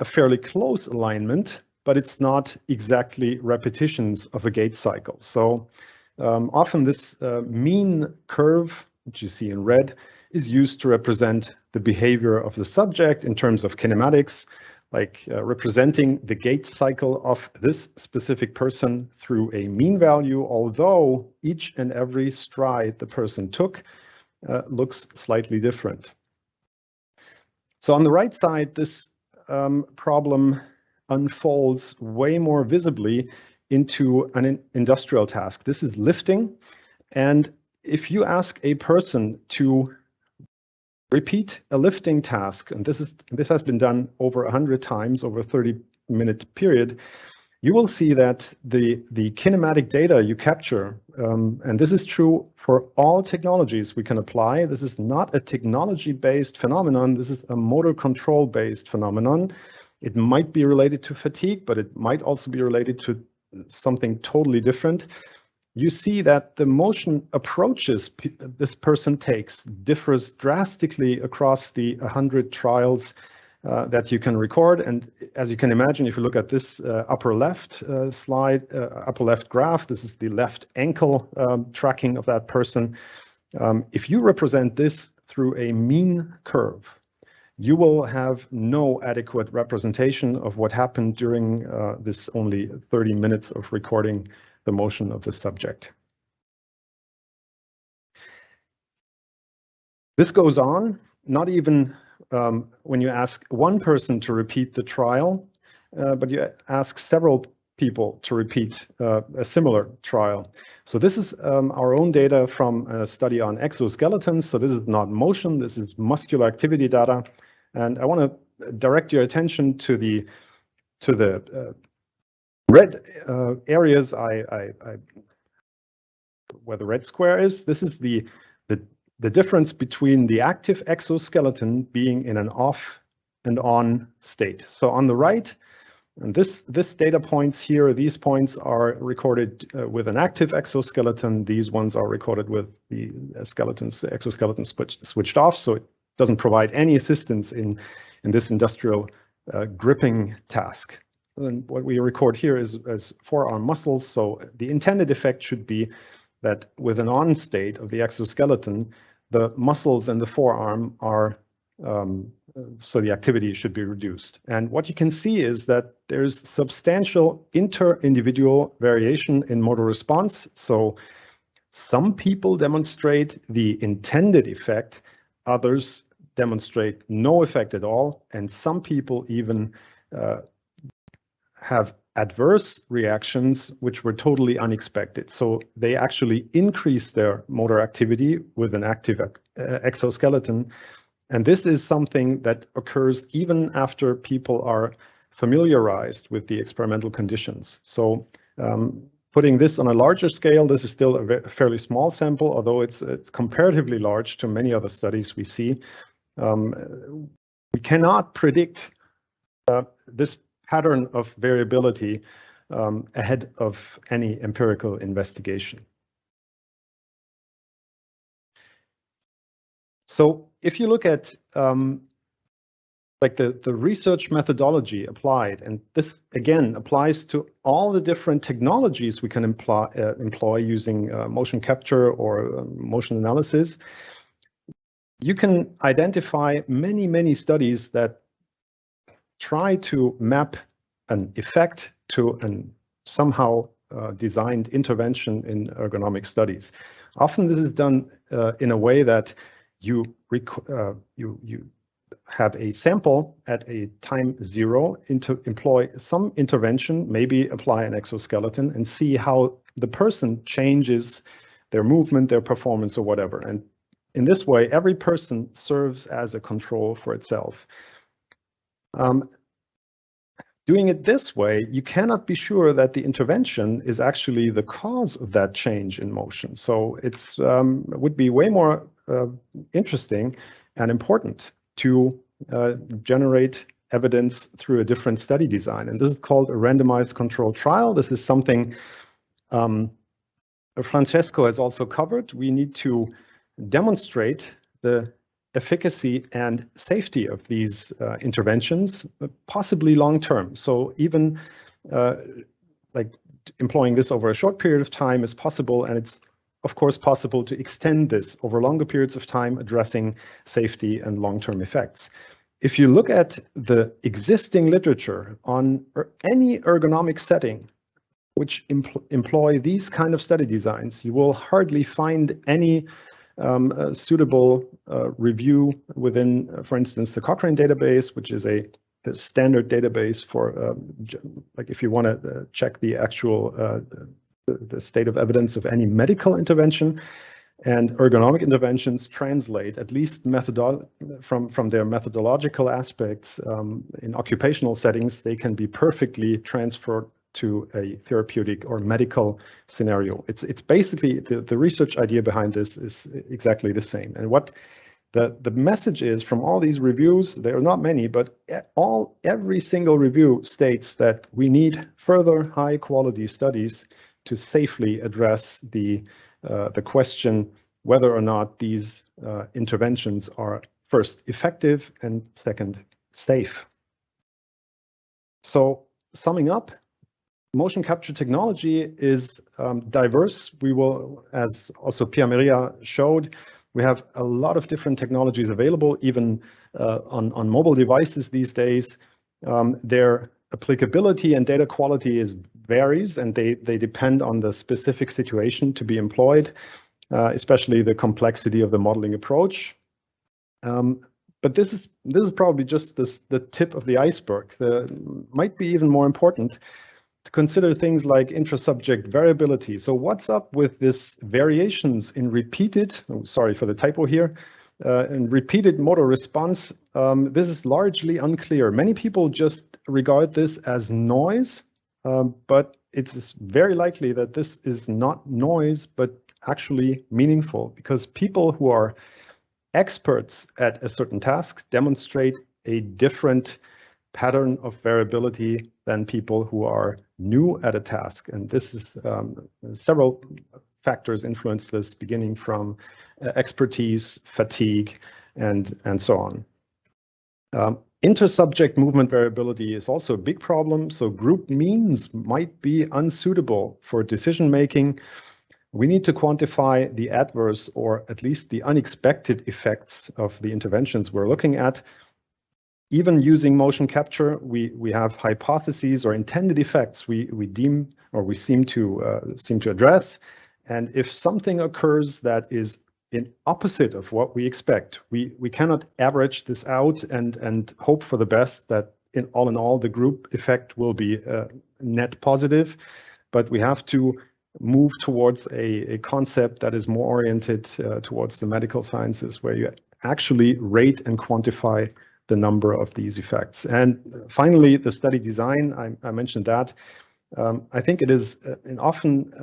fairly close alignment, but it's not exactly repetitions of a gait cycle. So often this mean curve, which you see in red, is used to represent the behavior of the subject in terms of kinematics, like representing the gait cycle of this specific person through a mean value, although each and every stride the person took looks slightly different. So on the right side, this problem unfolds way more visibly into an industrial task. This is lifting, and if you ask a person to repeat a lifting task, and this has been done over 100 times over a 30-minute period, you will see that the kinematic data you capture, and this is true for all technologies we can apply. This is not a technology-based phenomenon. This is a motor control-based phenomenon. It might be related to fatigue, but it might also be related to something totally different. You see that the motion approaches this person takes differs drastically across the 100 trials that you can record. And as you can imagine, if you look at this upper left slide, upper left graph, this is the left ankle tracking of that person. If you represent this through a mean curve, you will have no adequate representation of what happened during this only 30 minutes of recording the motion of the subject. This goes on, not even when you ask one person to repeat the trial, but you ask several people to repeat a similar trial. So this is our own data from a study on exoskeletons. So this is not motion, this is muscular activity data. And I want to direct your attention to the red areas where the red square is. This is the difference between the active exoskeleton being in an off and on state. So on the right, and this data points here, these points are recorded with an active exoskeleton. These ones are recorded with the exoskeleton switched off. So it doesn't provide any assistance in this industrial gripping task. and what we record here is as forearm muscles. So the intended effect should be that with an on state of the exoskeleton, the muscles in the forearm are, so the activity should be reduced. And what you can see is that there's substantial inter-individual variation in motor response. So some people demonstrate the intended effect, others demonstrate no effect at all, and some people even have adverse reactions which were totally unexpected. So they actually increase their motor activity with an active exoskeleton. And this is something that occurs even after people are familiarized with the experimental conditions. So putting this on a larger scale, this is still a fairly small sample, although it's comparatively large to many other studies we see. We cannot predict this pattern of variability ahead of any empirical investigation. So if you look at like the research methodology applied, and this again applies to all the different technologies we can employ using motion capture or motion analysis, you can identify many studies that try to map an effect to an somehow designed intervention in ergonomic studies. Often this is done in a way that you have a sample at a time 0, employ some intervention, maybe apply an exoskeleton, and see how the person changes their movement, their performance, or whatever. And in this way, every person serves as a control for itself. Doing it this way, you cannot be sure that the intervention is actually the cause of that change in motion. So it's would be way more interesting and important to generate evidence through a different study design. And this is called a randomized controlled trial. This is something Francesco has also covered. We need to demonstrate the efficacy and safety of these interventions, possibly long term. So even like employing this over a short period of time is possible, and it's of course possible to extend this over longer periods of time, addressing safety and long-term effects. If you look at the existing literature on any ergonomic setting which employ these kind of study designs, you will hardly find any suitable review within, for instance, the Cochrane database, which is the standard database for, like if you want to check the actual the state of evidence of any medical intervention. And ergonomic interventions translate, at least from their methodological aspects in occupational settings, they can be perfectly transferred to a therapeutic or medical scenario. It's basically the research idea behind this is exactly the same. And what the message is from all these reviews, there are not many, but every single review states that we need further high quality studies to safely address the question whether or not these interventions are first effective and second safe. So summing up, motion capture technology is diverse. We will, as also Pierre-Maria showed, we have a lot of different technologies available, even on mobile devices these days. Their applicability and data quality varies, and they depend on the specific situation to be employed, especially the complexity of the modeling approach. But this is probably just the tip of the iceberg. Might be even more important to consider things like intrasubject variability. So what's up with this variations in repeated, sorry for the typo here, in repeated motor response? This is largely unclear. Many people just regard this as noise, but it's very likely that this is not noise, but actually meaningful, because people who are experts at a certain task demonstrate a different pattern of variability than people who are new at a task. And this is several factors influence this, beginning from expertise, fatigue, and so on. Intersubject movement variability is also a big problem. So group means might be unsuitable for decision making. We need to quantify the adverse or at least the unexpected effects of the interventions we're looking at. Even using motion capture, we have hypotheses or intended effects we deem or we seem to address. And if something occurs that is in opposite of what we expect, we cannot average this out and hope for the best that in all the group effect will be net positive, but we have to move towards a concept that is more oriented towards the medical sciences, where you actually rate and quantify the number of these effects. And finally, the study design, I mentioned that. I think it is often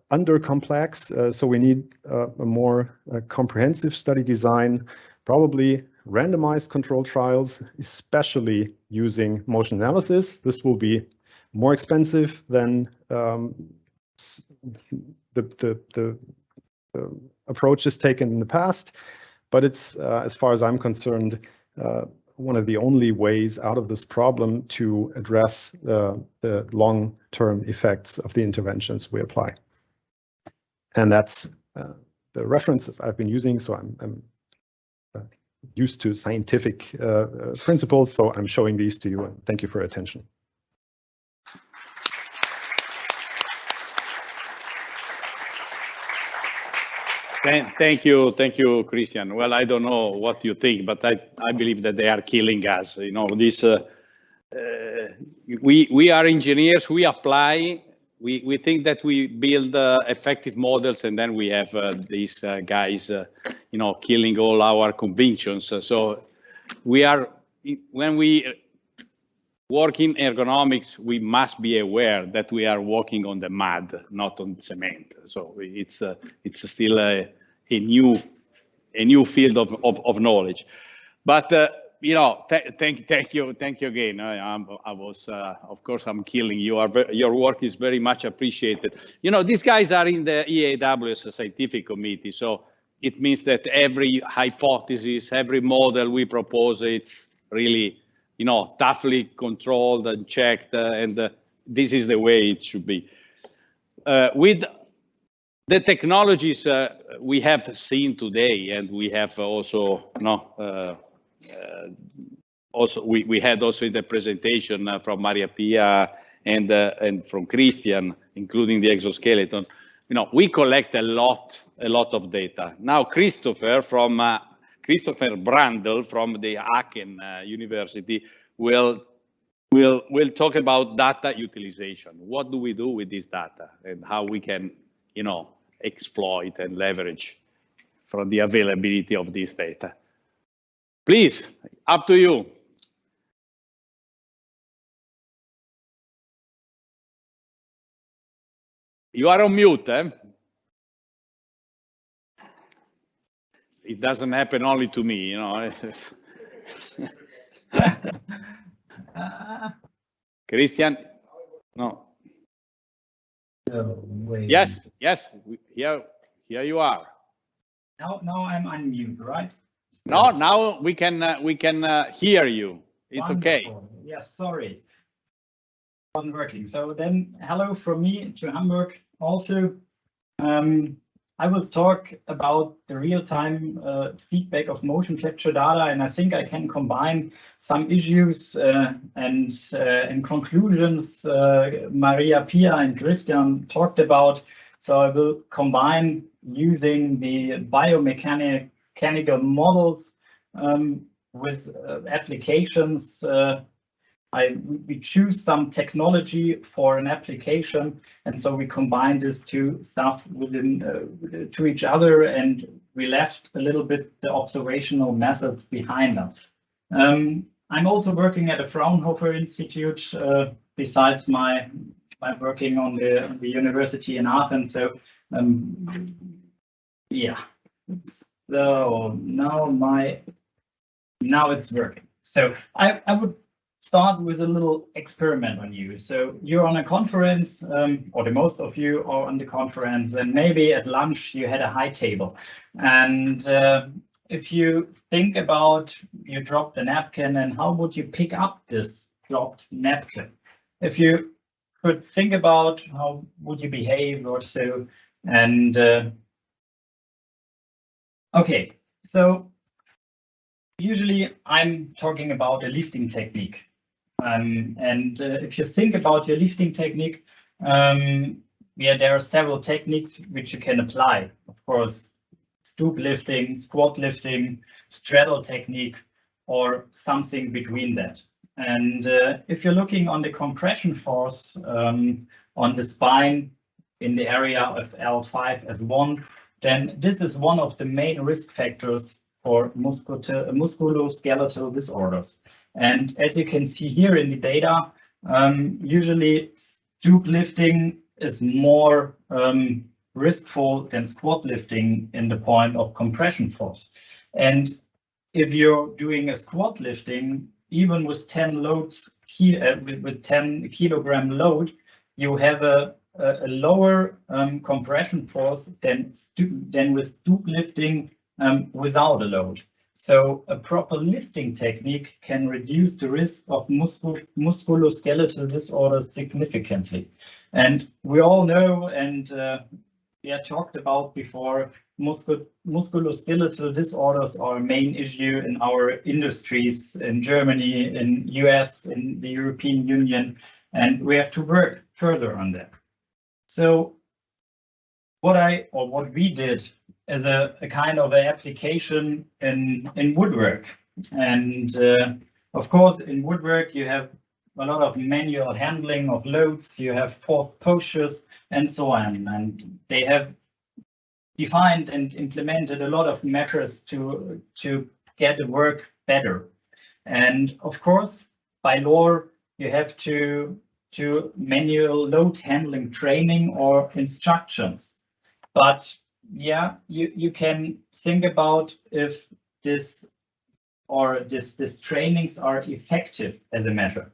under complex, so we need a more comprehensive study design, probably randomized control trials, especially using motion analysis. This will be more expensive than the approaches taken in the past, but it's, as far as I'm concerned, one of the only ways out of this problem to address the long-term effects of the interventions we apply. And that's the references I've been using. So I'm used to scientific principles, so I'm showing these to you, and thank you for your attention. Thank you, Christian. Well, I don't know what you think, but I believe that they are killing us. You know, this. We are engineers. We apply. We think that we build effective models, and then we have these guys, you know, killing all our conventions. So we are, when we work in ergonomics, we must be aware that we are walking on the mud, not on cement. So it's still a new field of knowledge. But you know, thank you again. I was, of course, I'm killing you. Your work is very much appreciated. You know, these guys are in the EAWS scientific committee, so it means that every hypothesis, every model we propose, it's really, you know, toughly controlled and checked, and this is the way it should be. With the technologies we have seen today, and we have also, we had also in the presentation from Maria Pia and from Christian, including the exoskeleton. You know, we collect a lot of data. Now, Christopher Brandl from the Aachen University will talk about data utilization. What do we do with this data, and how we can, you know, exploit and leverage from the availability of this data. Please, up to you. You are on mute, eh? It doesn't happen only to me, you know. Christian? No. Yes, here you are. Now I'm on mute, right? No, now we can hear you. It's wonderful. Okay. Yes, sorry. Wasn't working. So then, hello from me to Hamburg. Also, I will talk about the real-time feedback of motion capture data, and I think I can combine some issues and conclusions Maria Pia and Christian talked about. So I will combine using the biomechanical models with applications. We choose some technology for an application, and so we combine this two stuff within to each other, and we left a little bit the observational methods behind us. I'm also working at a Fraunhofer Institute besides my working on the university in Aachen. So yeah, so now it's working. So I would start with a little experiment on you. So you're on a conference, or the most of you are on the conference, and maybe at lunch you had a high table, and if you think about you dropped a napkin and how would you pick up this dropped napkin? If you could think about how would you behave or so, and okay, so usually I'm talking about a lifting technique. If you think about your lifting technique, yeah, there are several techniques which you can apply. Of course, stoop lifting, squat lifting, straddle technique, or something between that. And if you're looking on the compression force on the spine in the area of L5 as 1, then this is one of the main risk factors for musculoskeletal disorders. And as you can see here in the data, usually stoop lifting is more riskful than squat lifting in the point of compression force. And if you're doing a squat lifting, even with 10 loads, with 10 kilogram load, you have a lower compression force than with stoop lifting without a load. So a proper lifting technique can reduce the risk of musculoskeletal disorders significantly. And we all know, and we had talked about before, musculoskeletal disorders are a main issue in our industries in Germany, in US, in the European Union, and we have to work further on that. So what we did is a kind of an application in woodwork. And of course, in woodwork, you have a lot of manual handling of loads, you have forced postures and so on. And they have defined and implemented a lot of measures to get the work better. And of course, by law, you have to manual load handling training or instructions. But yeah, you can think about if this trainings are effective as a measure.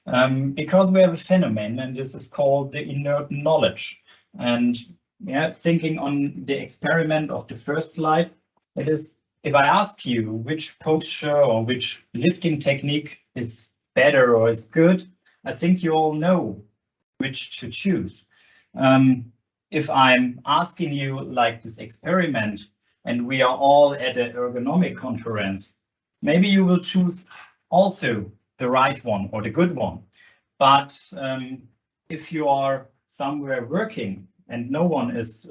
Because we have a phenomenon, and this is called the inert knowledge. And yeah, thinking on the experiment of the first slide, it is, if I ask you which posture or which lifting technique is better or is good, I think you all know which to choose. If I'm asking you like this experiment and we are all at an ergonomic conference, maybe you will choose also the right one or the good one. But if you are somewhere working and no one is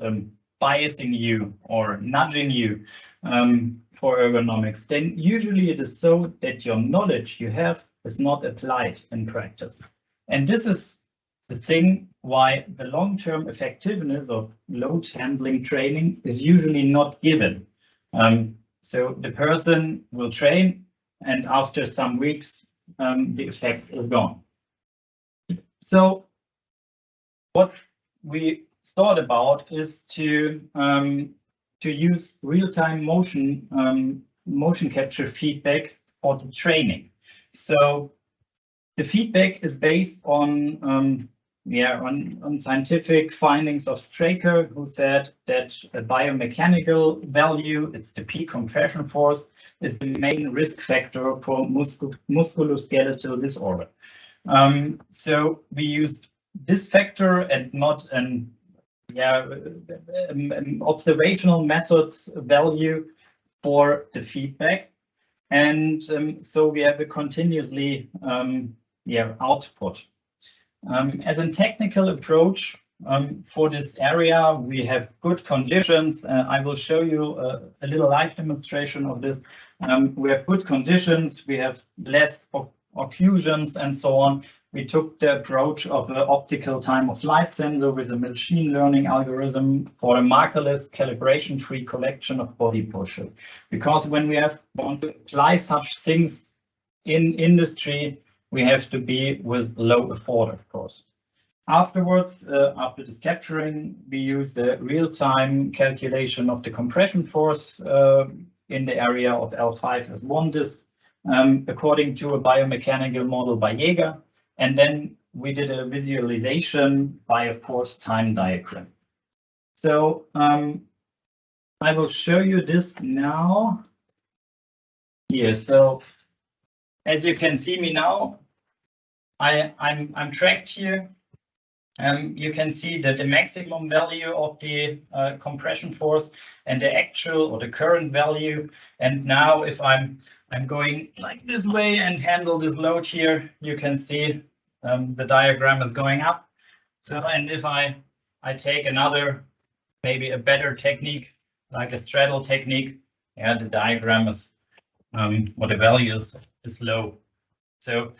biasing you or nudging you for ergonomics, then usually it is so that your knowledge you have is not applied in practice. And this is the thing why the long-term effectiveness of load handling training is usually not given. So the person will train, and after some weeks, the effect is gone. So what we thought about is to use real-time motion capture feedback for the training. So the feedback is based on scientific findings of Straker, who said that a biomechanical value, it's the peak compression force, is the main risk factor for musculoskeletal disorder. So we used this factor and not an observational methods value for the feedback. And so we have a continuously output. As a technical approach for this area, we have good conditions. I will show you a little live demonstration of this. We have good conditions, we have less occlusions and so on. We took the approach of an optical time of flight sensor with a machine learning algorithm for a markerless calibration-free collection of body posture. Because when we want to apply such things in industry, we have to be with low effort, of course. Afterwards, after this capturing, we use the real-time calculation of the compression force in the area of L5 as one disk, according to a biomechanical model by Jaeger. And then we did a visualization by a force time diagram. So I will show you this now. here. So as you can see me now, I'm tracked here. You can see that the maximum value of the compression force and the actual or the current value. And now if I'm going like this way and handle this load here, you can see the diagram is going up. So, and if I take another, maybe a better technique, like a straddle technique, yeah, the diagram is, or the value is low. So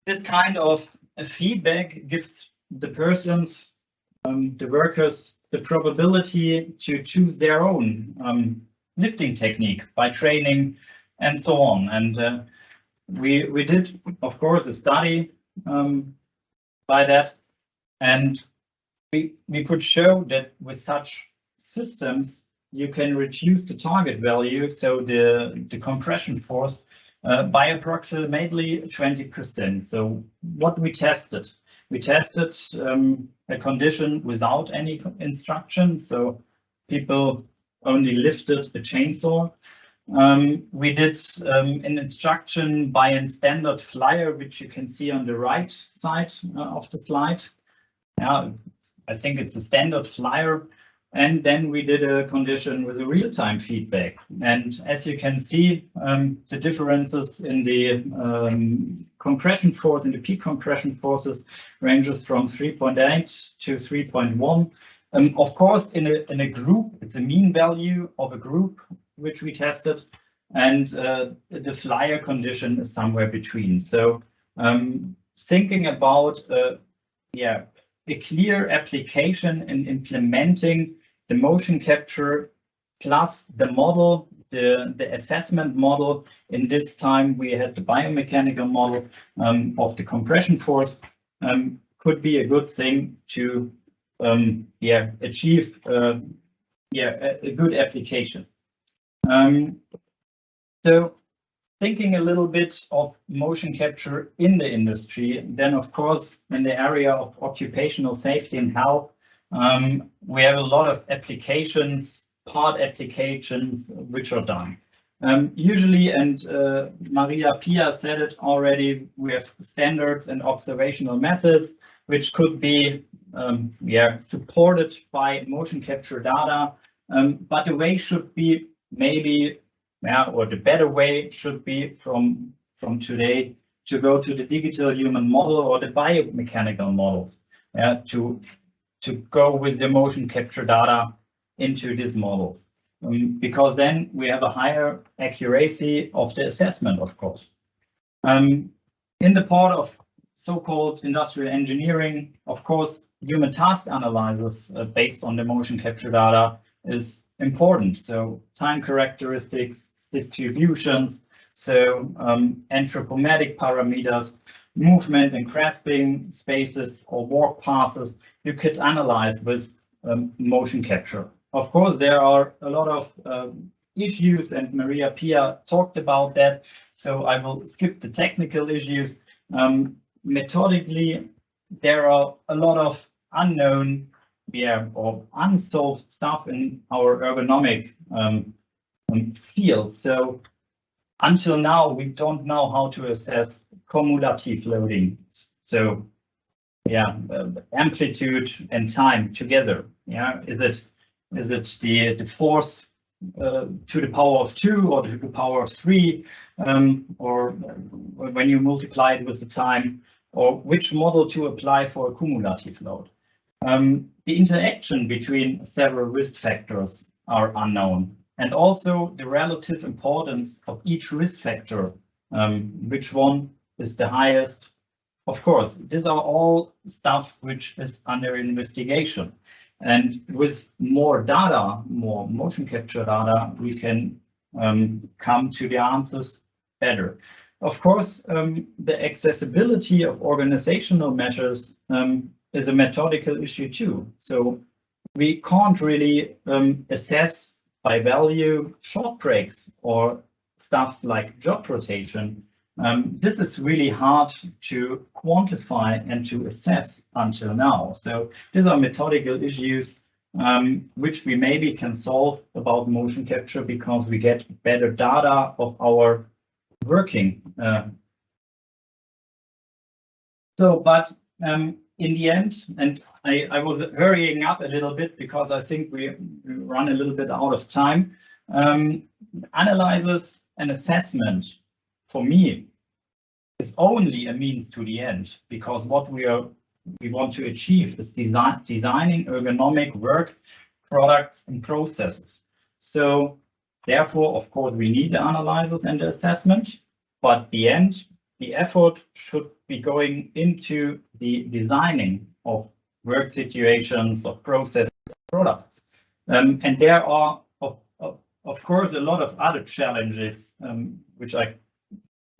this kind of feedback gives the persons, the workers, the probability to choose their own lifting technique by training and so on. And we did, of course, a study by that, and we could show that with such systems you can reduce the target value, so the compression force, by approximately 20%. So what we tested a condition without any instruction, so people only lifted a chainsaw. We did an instruction by a standard flyer, which you can see on the right side of the slide. Yeah, I think it's a standard flyer. And then we did a condition with a real-time feedback. And as you can see, the differences in the compression force, in the peak compression forces, ranges from 3.8 to 3.1. Of course, in a group, it's a mean value of a group which we tested, and the flyer condition is somewhere between. So thinking about a clear application in implementing the motion capture plus the model, the assessment model. In this time, we had the biomechanical model of the compression force, could be a good thing to achieve a good application. So thinking a little bit of motion capture in the industry, then of course in the area of occupational safety and health, we have a lot of applications, part applications, which are done. Usually, and Maria Pia said it already, we have standards and observational methods, which could be supported by motion capture data, but the way should be maybe, or the better way should be from today to go to the digital human model or the biomechanical models, to go with the motion capture data into these models, because then we have a higher accuracy of the assessment, of course. In the part of so-called industrial engineering, of course, human task analysis based on the motion capture data is important. So time characteristics, distributions, so anthropometric parameters, movement and grasping spaces or walk passes, you could analyze with motion capture. Of course, there are a lot of issues, and Maria Pia talked about that, so I will skip the technical issues. Methodically, there are a lot of unknown or unsolved stuff in our ergonomic field. So until now, we don't know how to assess cumulative loading. So amplitude and time together. Is it the force to the power of 2 or to the power of 3, or when you multiply it with the time, or which model to apply for a cumulative load? The interaction between several risk factors are unknown, and also the relative importance of each risk factor, which one is the highest. Of course, these are all stuff which is under investigation. And with more data, more motion capture data, we can come to the answers better. Of course, the accessibility of organizational measures is a methodical issue too. So we can't really assess by value short breaks or stuffs like job rotation. This is really hard to quantify and to assess until now. So these are methodical issues which we maybe can solve about motion capture because we get better data of our working. But in the end, and I was hurrying up a little bit because I think we run a little bit out of time. Analysis and assessment for me is only a means to the end, because what we want to achieve is designing ergonomic work products and processes. So therefore, of course, we need the analysis and the assessment, but the end, the effort should be going into the designing of work situations, of process products. And there are, of course, a lot of other challenges, which I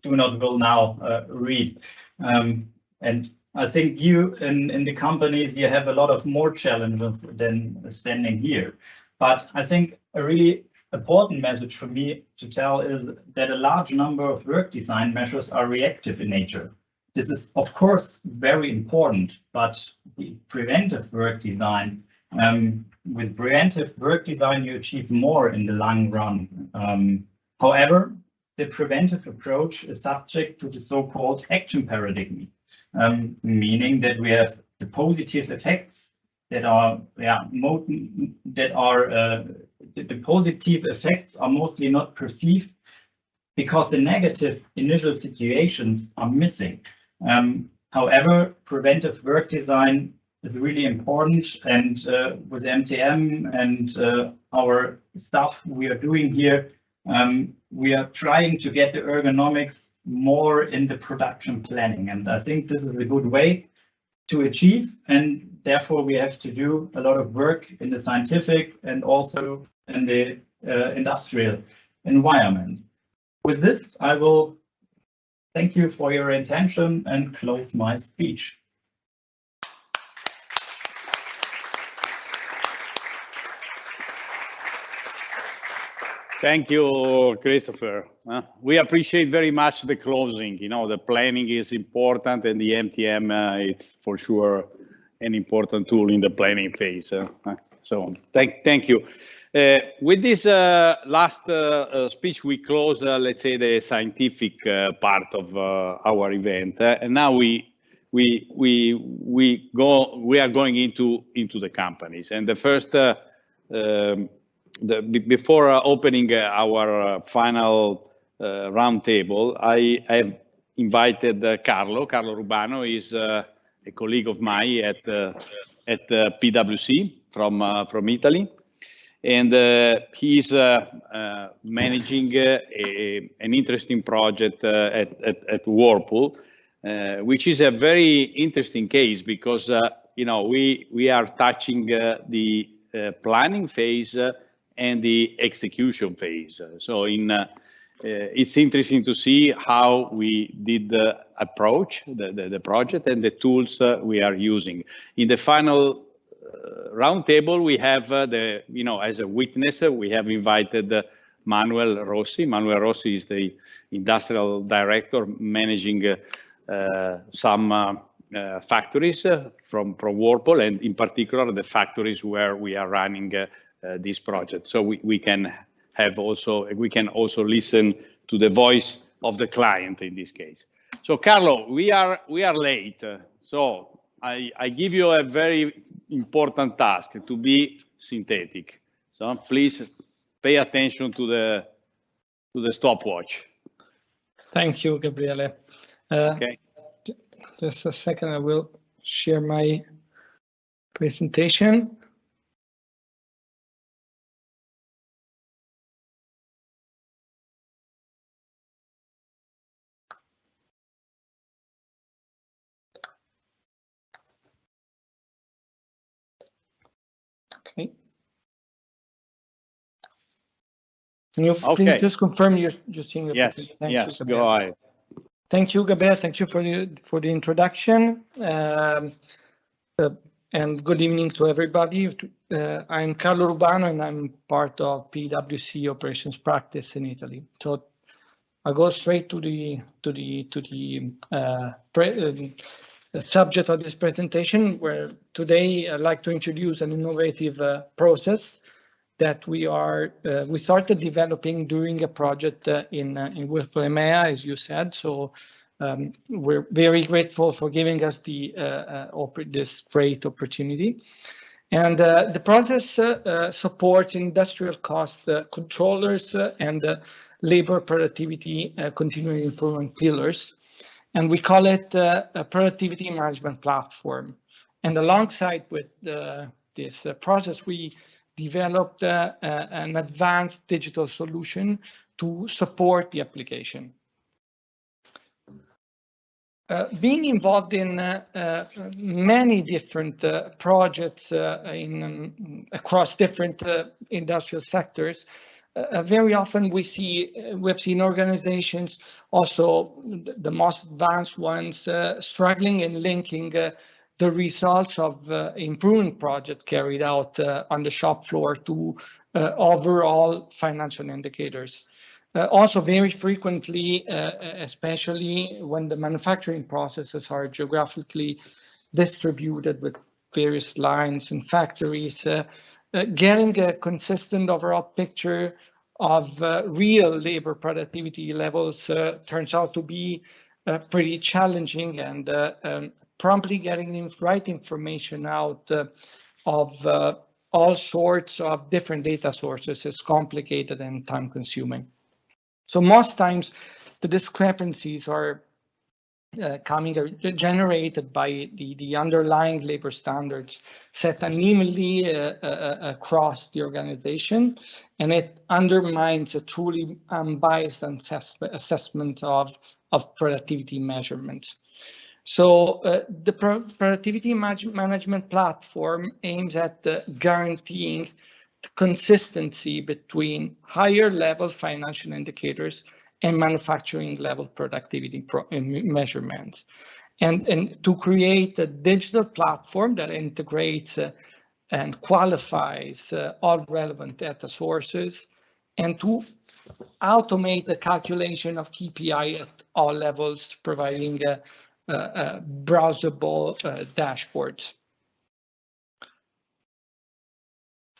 will now read. And I think you in the companies, you have a lot of more challenges than standing here. But I think a really important message for me to tell is that a large number of work design measures are reactive in nature. This is, of course, very important, but the preventive work design, with preventive work design, you achieve more in the long run. However, the preventive approach is subject to the so-called action paradigm, meaning that we have the positive effects that are, the positive effects are mostly not perceived because the negative initial situations are missing. However, preventive work design is really important, and with MTM and our stuff we are doing here, we are trying to get the ergonomics more in the production planning, and I think this is a good way to achieve, and therefore we have to do a lot of work in the scientific and also in the industrial environment. With this, I will thank you for your attention and close my speech. Thank you, Christopher. We appreciate very much the closing. You know, the planning is important, and the MTM it's for sure an important tool in the planning phase. So thank you. With this last speech, we close, let's say, the scientific part of our event, and now we are going into the companies. And the first, before opening our final roundtable, I have invited Carlo. Carlo Rubano is a colleague of mine at PwC from Italy. And he's managing an interesting project at Whirlpool, which is a very interesting case because you know, we are touching the planning phase and the execution phase. So it's interesting to see how we did approach the project and the tools we are using. In the final roundtable, we have as a witness, we have invited Manuel Rossi. Manuel Rossi is the industrial director managing some factories from Whirlpool, and in particular the factories where we are running this project. So we can also listen to the voice of the client in this case. So Carlo, we are late. So I give you a very important task to be synthetic. So please pay attention to the stopwatch. Thank you, Gabriele. Okay. Just a second, I will share my presentation. Okay. Can you please just confirm you're seeing the Yes, yes, go ahead. Thank you, Gabriele. Thank you for the introduction. And good evening to everybody. I'm Carlo Rubano, and I'm part of PwC operations practice in Italy. So I'll go straight to the the subject of this presentation, where today I'd like to introduce an innovative process that we started developing during a project in Whirlpool EMEA, as you said. So we're very grateful for giving us this great opportunity. And the process supports industrial cost controllers and labor productivity continuing improvement pillars. And we call it a productivity management platform. And alongside with this process, we developed an advanced digital solution to support the application. Being involved in many different projects across different industrial sectors, very often we've seen organizations, also the most advanced ones, struggling in linking the results of improvement projects carried out on the shop floor to overall financial indicators. Also very frequently, especially when the manufacturing processes are geographically distributed with various lines and factories, getting a consistent overall picture of real labor productivity levels turns out to be pretty challenging, and promptly getting the right information out of all sorts of different data sources is complicated and time consuming. So most times the discrepancies are generated by the underlying labor standards set unevenly across the organization, and it undermines a truly unbiased assessment of productivity measurements. So the productivity management platform aims at guaranteeing consistency between higher level financial indicators and manufacturing level productivity measurements, and to create a digital platform that integrates and qualifies all relevant data sources, and to automate the calculation of KPI at all levels, providing browsable dashboards.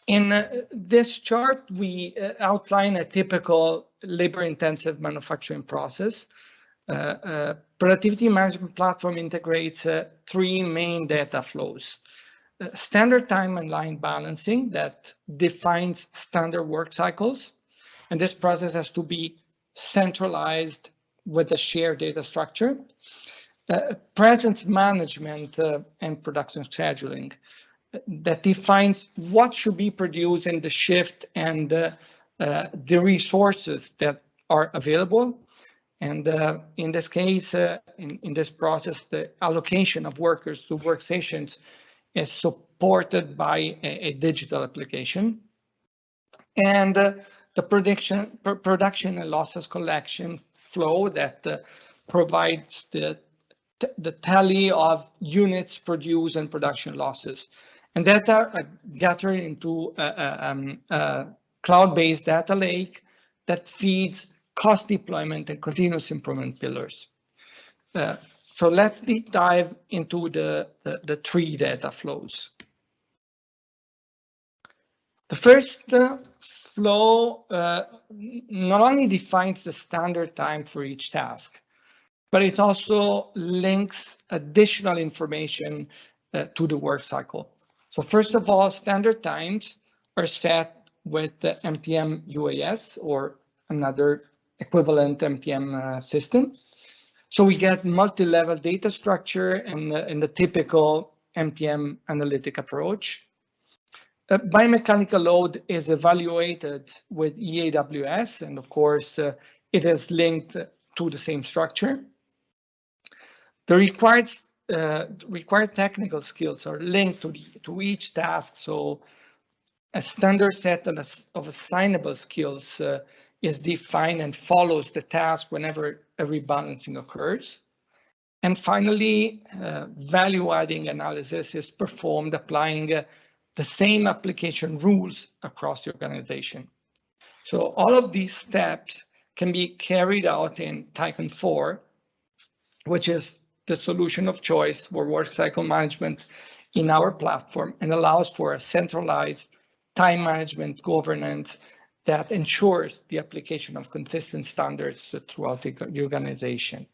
In this chart, we outline a typical labor-intensive manufacturing process. Productivity management platform integrates three main data flows. Standard time and line balancing that defines standard work cycles. And this process has to be centralized with a shared data structure. Presence management and production scheduling that defines what should be produced in the shift and the resources that are available. And in this case, in this process, the allocation of workers to workstations is supported by a digital application. And the production and losses collection flow that provides the tally of units produced and production losses. And data are gathered into a cloud-based data lake that feeds cost deployment and continuous improvement pillars. So let's deep dive into the three data flows. The first flow not only defines the standard time for each task, but it also links additional information to the work cycle. So first of all, standard times are set with the MTM UAS or another equivalent MTM system. So we get multi-level data structure in the typical MTM analytic approach. Biomechanical load is evaluated with EAWS, and of course, it is linked to the same structure. The required technical skills are linked to each task. So a standard set of assignable skills is defined and follows the task whenever a rebalancing occurs. And finally, value-adding analysis is performed applying the same application rules across the organization. So all of these steps can be carried out in Tycoon 4, which is the solution of choice for work cycle management in our platform and allows for a centralized time management governance that ensures the application of consistent standards throughout the organization.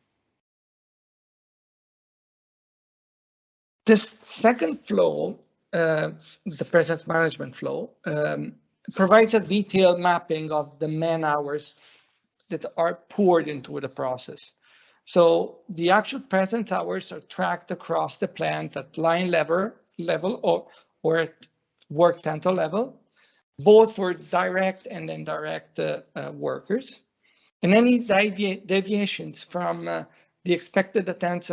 This second flow, the presence management flow, provides a detailed mapping of the man hours that are poured into the process. So the actual presence hours are tracked across the plant at line level or at work center level, both for direct and indirect workers. And any deviations from the expected attendance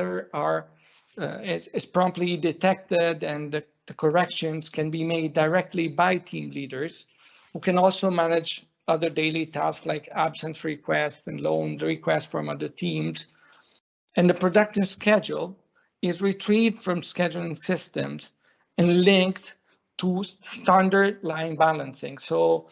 is promptly detected, and the corrections can be made directly by team leaders, who can also manage other daily tasks like absence requests and loan requests from other teams. And the production schedule is retrieved from scheduling systems and linked to standard line balancing. So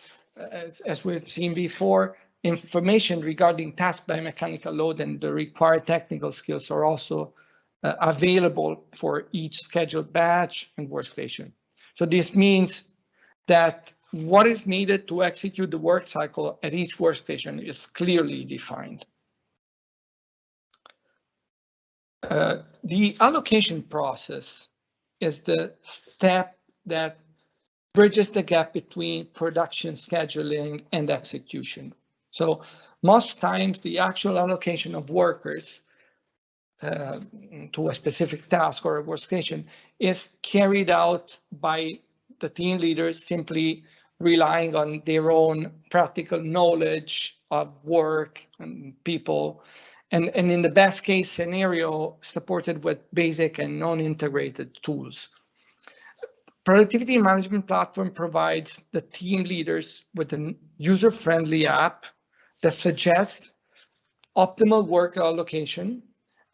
as we've seen before, information regarding task by mechanical load and the required technical skills are also available for each scheduled batch and workstation. So this means that what is needed to execute the work cycle at each workstation is clearly defined. The allocation process is the step that bridges the gap between production scheduling and execution. So most times the actual allocation of workers to a specific task or a workstation is carried out by the team leaders simply relying on their own practical knowledge of work and people, and in the best case scenario, supported with basic and non-integrated tools. Productivity management platform provides the team leaders with a user-friendly app that suggests optimal work allocation,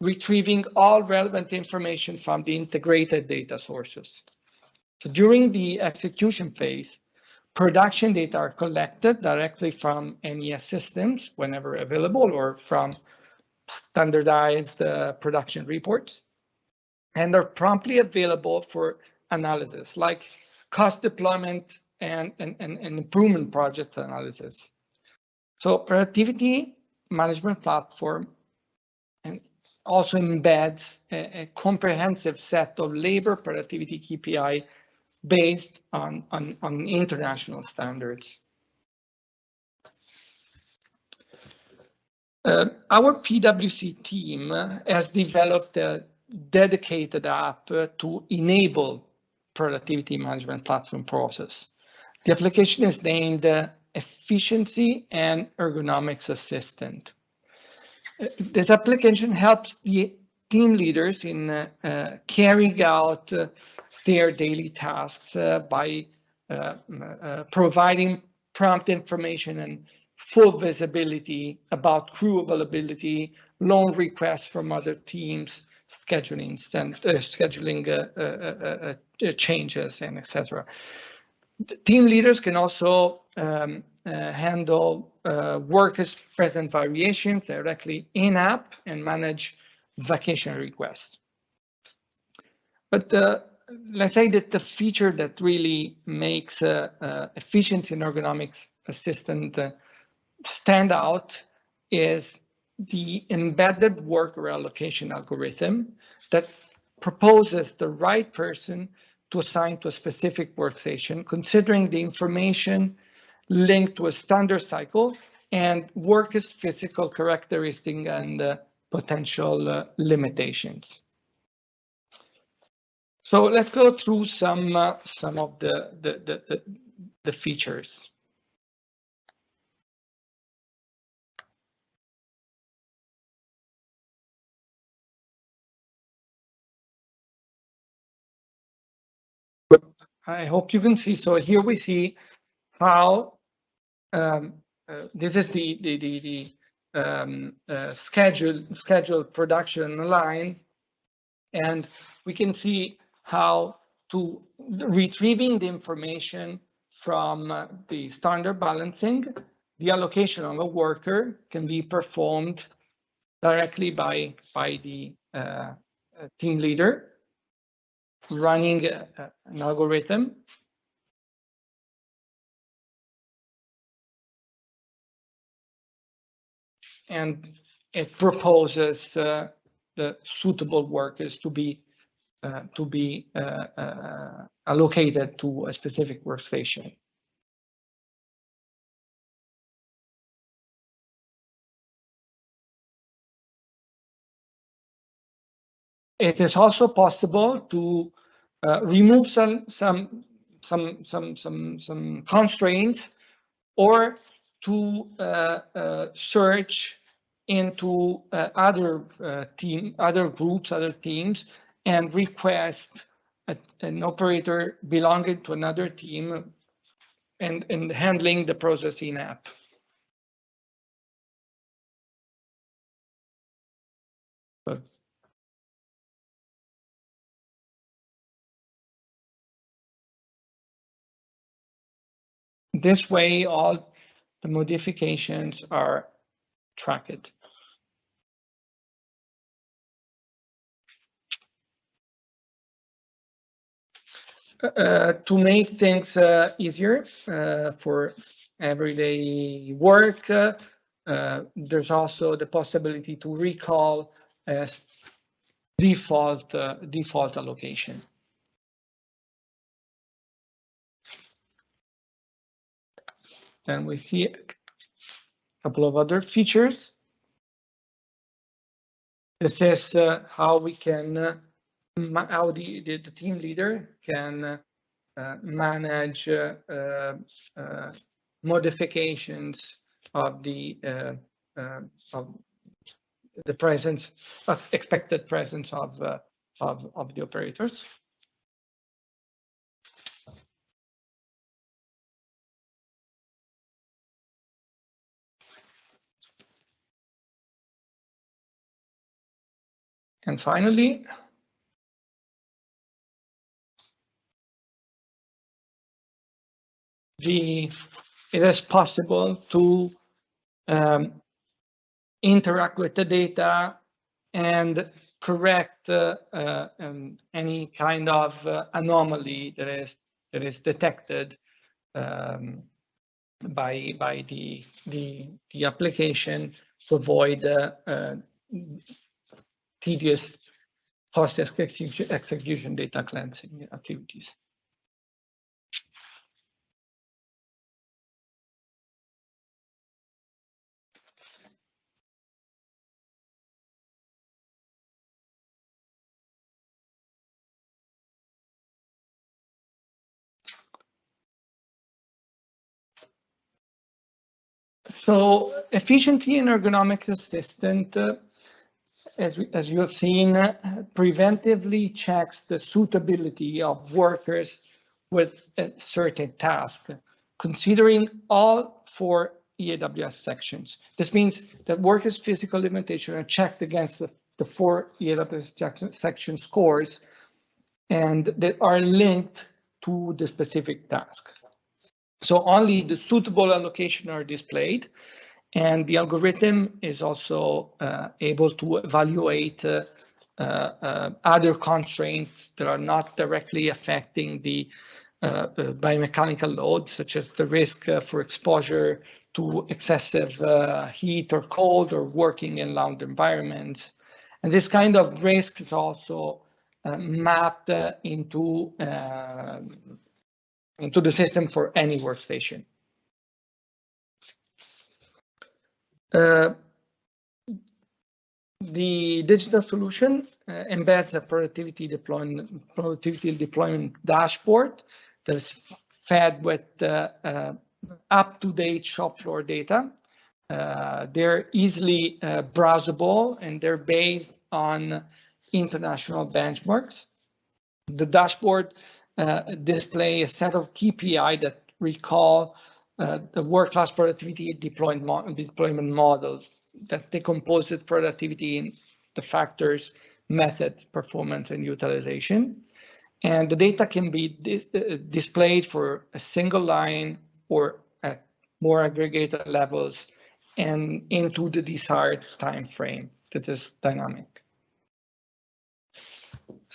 retrieving all relevant information from the integrated data sources. So during the execution phase, production data are collected directly from MES systems whenever available, or from standardized production reports, and are promptly available for analysis, like cost deployment and improvement project analysis. So productivity management platform and also embeds a comprehensive set of labor productivity KPI based on international standards. Our PwC team has developed a dedicated app to enable productivity management platform process. The application is named Efficiency and Ergonomics Assistant. This application helps the team leaders in carrying out their daily tasks by providing prompt information and full visibility about crew availability, loan requests from other teams, scheduling changes, and etc. Team leaders can also handle workers' present variations directly in-app and manage vacation requests. But let's say that the feature that really makes Efficiency and Ergonomics Assistant stand out is the embedded worker allocation algorithm that proposes the right person to assign to a specific workstation, considering the information linked to a standard cycle and workers' physical characteristics and potential limitations. So let's go through some of the features. I hope you can see. So here we see how this is the scheduled production line, and we can see how to retrieving the information from the standard balancing, the allocation of a worker can be performed directly by the team leader running an algorithm. And it proposes the suitable workers to be allocated to a specific workstation. It is also possible to remove some constraints, or to search into other groups, other teams, and request an operator belonging to another team and handling the processing app. This way, all the modifications are tracked. To make things easier for everyday work, there's also the possibility to recall as default allocation. And we see a couple of other features. This is how we can, how the team leader can manage modifications of the presence, expected presence of the operators. And finally, it is possible to interact with the data and correct any kind of anomaly that is detected by the application to avoid tedious post-execution data cleansing activities. So efficiency and ergonomics assistant, as you have seen, preventively checks the suitability of workers with a certain task, considering all 4 EAWS sections. This means that workers' physical limitations are checked against the 4 EAWS section scores and that are linked to the specific task. So only the suitable allocation are displayed, and the algorithm is also able to evaluate other constraints that are not directly affecting the biomechanical load, such as the risk for exposure to excessive heat or cold, or working in loud environments. And this kind of risk is also mapped into the system for any workstation. The digital solution embeds a productivity deployment dashboard that is fed with up-to-date shop floor data. They're easily browsable, and they're based on international benchmarks. The dashboard display a set of KPI that recall the world-class productivity deployment models that decompose productivity in the factors, methods, performance, and utilization. And the data can be displayed for a single line or at more aggregated levels and into the desired time frame that is dynamic.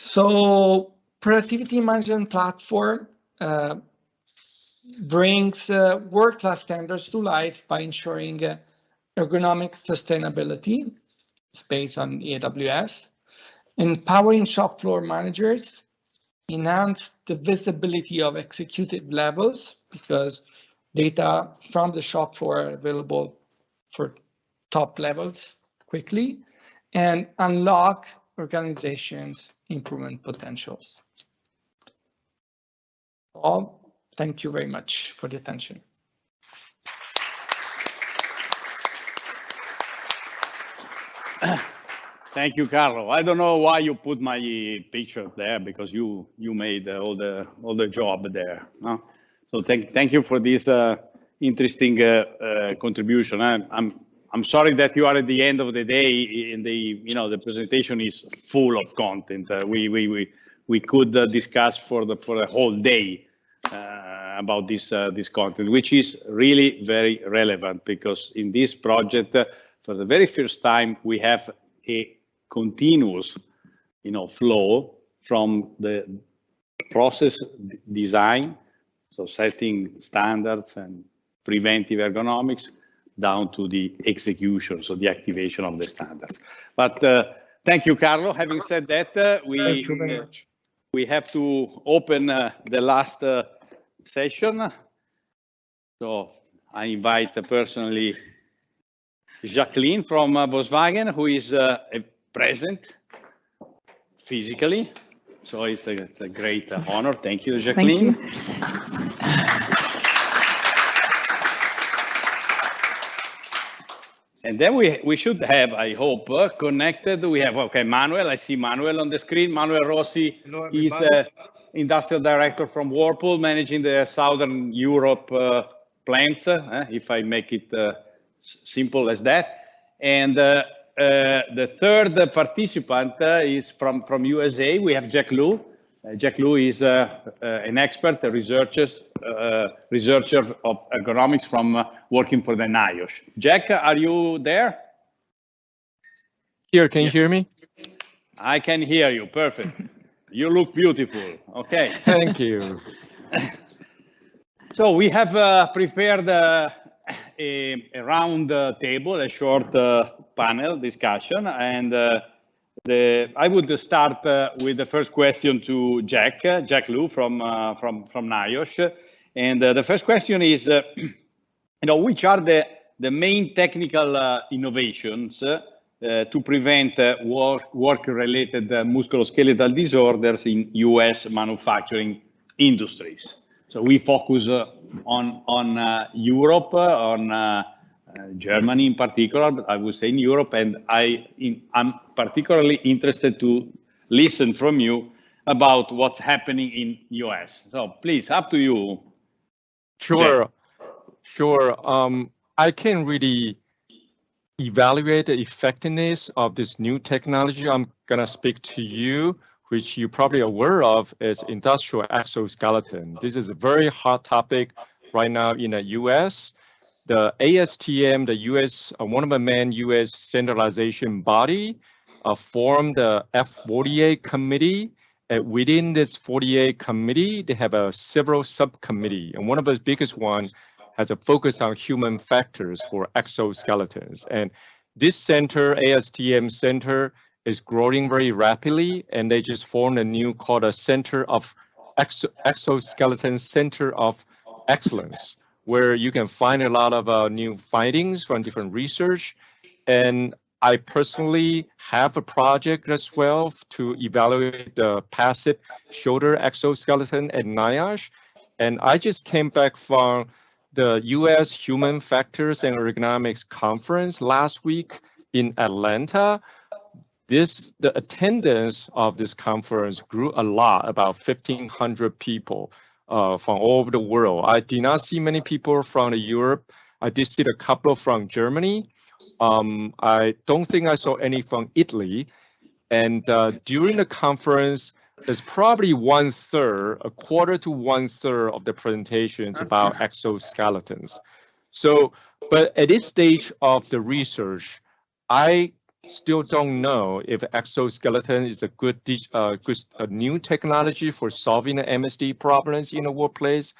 So productivity management platform brings world-class standards to life by ensuring ergonomic sustainability. It's based on EAWS, empowering shop floor managers, enhance the visibility of executive levels because data from the shop floor are available for top levels quickly, and unlock organizations' improvement potentials. All, thank you very much for the attention. Thank you, Carlo. I don't know why you put my picture there because you made all the job there. No? So thank you for this interesting contribution. I'm sorry that you are at the end of the day in the presentation is full of content. We could discuss for the whole day about this content, which is really very relevant because in this project, for the very first time, we have a continuous, flow from the process design, so setting standards and preventive ergonomics, down to the execution, so the activation of the standards. But thank you, Carlo. Having said that, Thank you very much. We have to open the last session. So I invite personally Jacqueline from Volkswagen, who is present physically. So it's a great honor. Thank you, Jacqueline. Thank you. And then we should have, I hope, connected. We have, okay, Manuel. I see Manuel on the screen. Manuel Rossi is the industrial director from Whirlpool, managing the Southern Europe plants, if I make it simple as that. And the third participant is from USA. We have Jack Liu. Jack Liu is an expert, a researcher of ergonomics from working for the NIOSH. Jack, are you there? Here, can you hear me? I can hear you, perfect. You look beautiful, okay. Thank you. So we have prepared a round table, a short panel discussion, and I would start with the first question to Jack Liu from NIOSH. And the first question is, which are the main technical innovations to prevent work-related musculoskeletal disorders in US manufacturing industries? So we focus on Europe, on Germany in particular, but I would say in Europe, and I'm particularly interested to listen from you about what's happening in US. So please, up to you. Sure, sure. I can really evaluate the effectiveness of this new technology. I'm gonna speak to you, which you're probably aware of, is industrial exoskeleton. This is a very hot topic right now in the US. The ASTM, the US, one of the main US centralization body, formed the F48 committee. Within this 48 committee, they have several subcommittee, and one of the biggest one has a focus on human factors for exoskeletons. And this center, ASTM center, is growing very rapidly, and they just formed a new called a Center of Exoskeleton Center of Excellence, where you can find a lot of new findings from different research. And I personally have a project as well to evaluate the passive shoulder exoskeleton at NIOSH. And I just came back from the US Human Factors and Ergonomics Conference last week in Atlanta. The attendance of this conference grew a lot, about 1,500 people from all over the world. I did not see many people from Europe. I did see a couple from Germany. I don't think I saw any from Italy. And during the conference, there's probably a quarter to one third of the presentations about exoskeletons. So, but at this stage of the research, I still don't know if exoskeleton is a good new technology for solving the MSD problems in the workplace,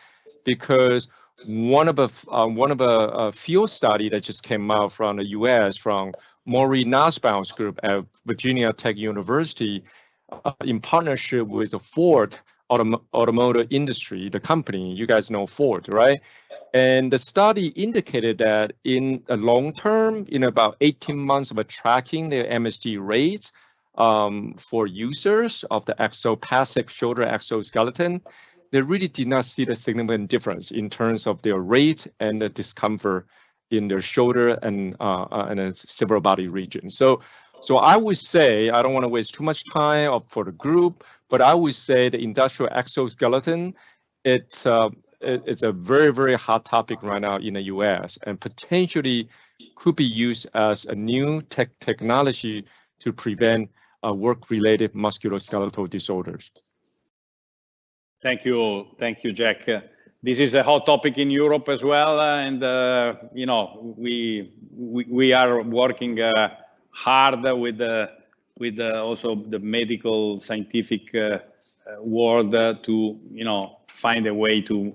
because one of a field study that just came out from the U.S. from Maury Nussbaum's group at Virginia Tech University, in partnership with the Ford automotive industry, the company, you guys know Ford, right? And the study indicated that in the long term, in about 18 months of tracking the MSD rates for users of the passive shoulder exoskeleton, they really did not see the significant difference in terms of their rate and the discomfort in their shoulder and several body regions. So I would say, I don't want to waste too much time for the group, but I would say the industrial exoskeleton, it's a very, very hot topic right now in the US, and potentially could be used as a new technology to prevent work-related musculoskeletal disorders. Thank you, Jack. This is a hot topic in Europe as well, and you know, we are working hard with also the medical scientific world to, you know, find a way to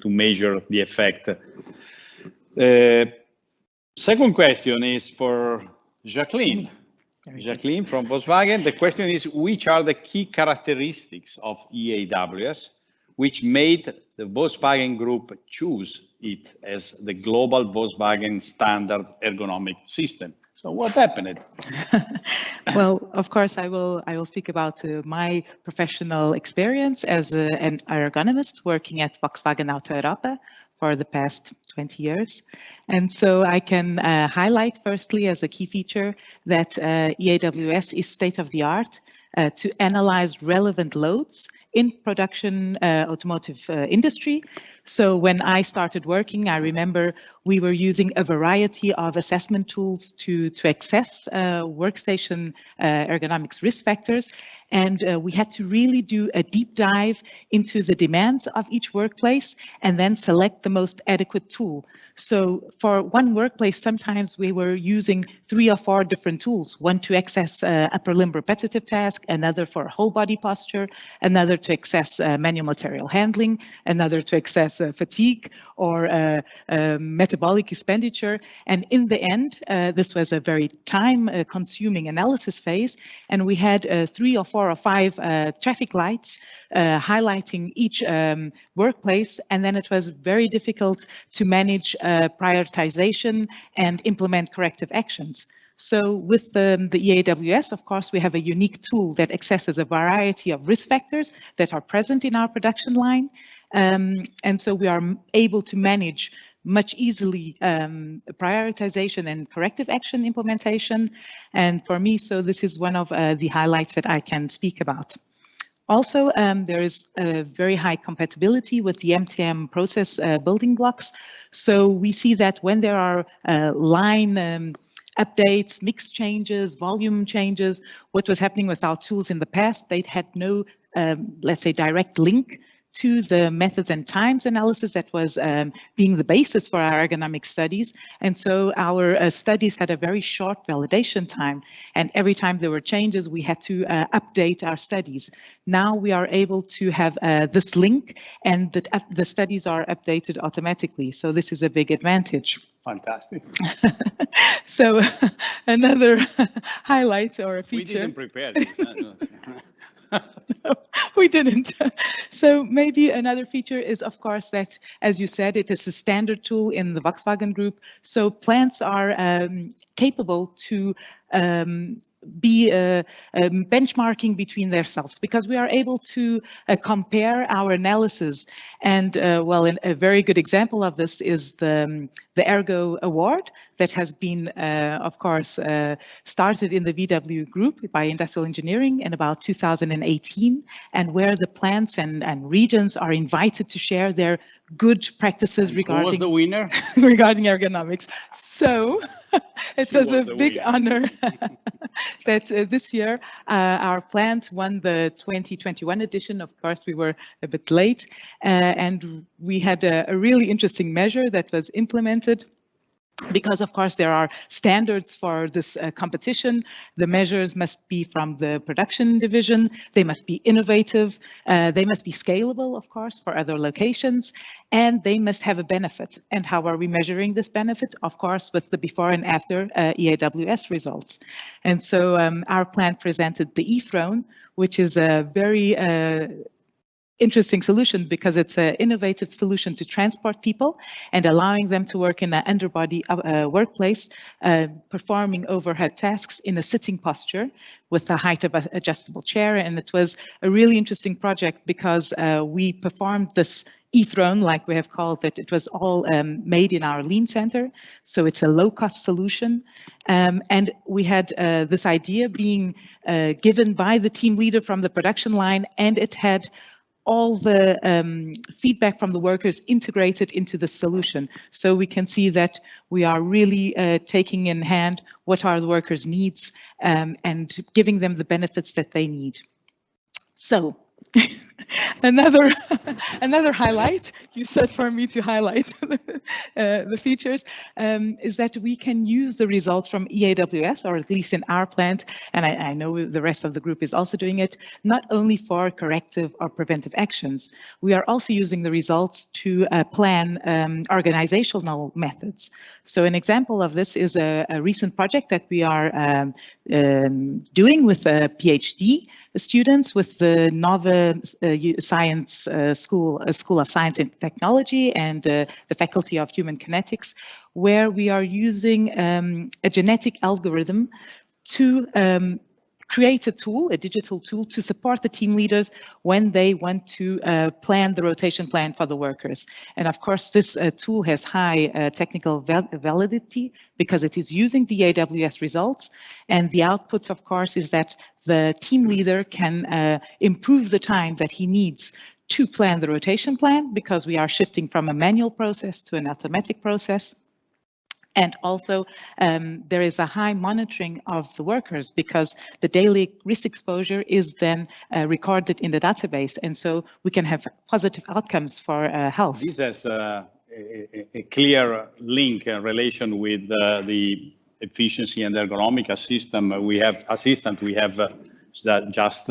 measure the effect. Second question is for Jacqueline. Jacqueline from Volkswagen. The question is, which are the key characteristics of EAWS which made the Volkswagen Group choose it as the global Volkswagen standard ergonomic system? So what happened? Well, of course, I will speak about my professional experience as an ergonomist working at Volkswagen Auto Europa for the past 20 years. And so I can highlight firstly as a key feature that EAWS is state-of-the-art to analyze relevant loads in production automotive industry. So when I started working, I remember we were using a variety of assessment tools to assess workstation ergonomics risk factors. And we had to really do a deep dive into the demands of each workplace and then select the most adequate tool. So for one workplace, sometimes we were using 3 or 4 different tools, one to access upper limb repetitive task, another for whole body posture, another to access manual material handling, another to access fatigue or metabolic expenditure. And in the end, this was a very time-consuming analysis phase, and we had 3 or 4 or 5 traffic lights highlighting each workplace, and then it was very difficult to manage prioritization and implement corrective actions. So with the EAWS, of course, we have a unique tool that accesses a variety of risk factors that are present in our production line. And so we are able to manage much easily prioritization and corrective action implementation. And for me, so this is one of the highlights that I can speak about. Also, there is a very high compatibility with the MTM process building blocks. So we see that when there are line updates, mix changes, volume changes, what was happening with our tools in the past, they had no, let's say, direct link to the methods and times analysis that was being the basis for our ergonomic studies. And so our studies had a very short validation time. And every time there were changes, we had to update our studies. Now we are able to have this link, and the studies are updated automatically. So this is a big advantage. Fantastic. So another highlight or a feature. We didn't prepare this. No, we didn't. So maybe another feature is, of course, that, as you said, it is a standard tool in the Volkswagen Group. So plants are capable to be benchmarking between themselves, because we are able to compare our analysis. And well, a very good example of this is the Ergo Award that has been, of course, started in the VW Group by Industrial Engineering in about 2018, and where the plants and regions are invited to share their good practices regarding. Who was the winner? Regarding ergonomics. So it was a big honor that this year our plant won the 2021 edition. Of course, we were a bit late, and we had a really interesting measure that was implemented. Because of course there are standards for this competition. The measures must be from the production division. They must be innovative. They must be scalable, of course, for other locations, and they must have a benefit. And how are we measuring this benefit? Of course, with the before and after EAWS results. And so our plan presented the e-throne, which is a very interesting solution because it's an innovative solution to transport people and allowing them to work in an underbody workplace, performing overhead tasks in a sitting posture with a height of adjustable chair. And it was a really interesting project because we performed this e-throne, like we have called it. It was all made in our lean center. So it's a low-cost solution. And we had this idea being given by the team leader from the production line, and it had all the feedback from the workers integrated into the solution. So we can see that we are really taking in hand what are the workers' needs and giving them the benefits that they need. So another highlight you said for me to highlight the features is that we can use the results from EAWS, or at least in our plant, and I know the rest of the group is also doing it, not only for corrective or preventive actions. We are also using the results to plan organizational methods. So an example of this is a recent project that we are doing with PhD students with the Nova Science School of Science and Technology and the Faculty of Human Kinetics, where we are using a genetic algorithm to create a tool, a digital tool, to support the team leaders when they want to plan the rotation plan for the workers. And of course, this tool has high technical validity because it is using the EAWS results. And the outputs, of course, is that the team leader can improve the time that he needs to plan the rotation plan, because we are shifting from a manual process to an automatic process. And also, there is a high monitoring of the workers because the daily risk exposure is then recorded in the database. And so we can have positive outcomes for health. This has a clear link in relation with the efficiency and ergonomic assistant. We have just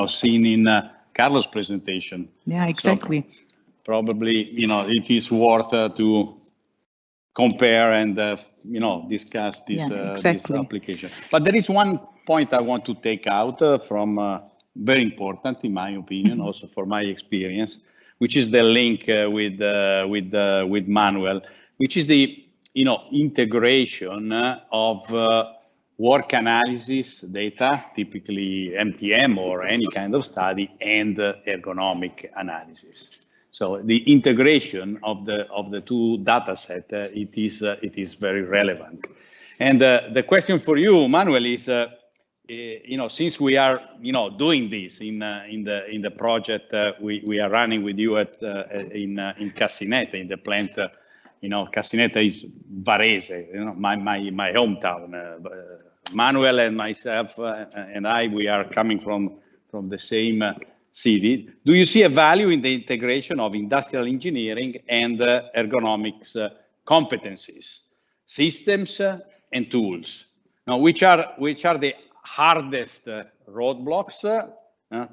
seen in Carlos' presentation. Yeah, exactly. So probably, it is worth to compare and discuss this, this application. But there is one point I want to take out from very important, in my opinion, also for my experience, which is the link with Manuel, which is the integration of work analysis data, typically MTM or any kind of study, and ergonomic analysis. So the integration of the two data set, it is very relevant. And the question for you, Manuel, is since we are doing this in the project we are running with you in Cassinetta, in the plant. Cassinetta is Varese, my hometown. Manuel and myself and we are coming from the same city. Do you see a value in the integration of industrial engineering and ergonomics competencies, systems and tools? Now, which are the hardest roadblocks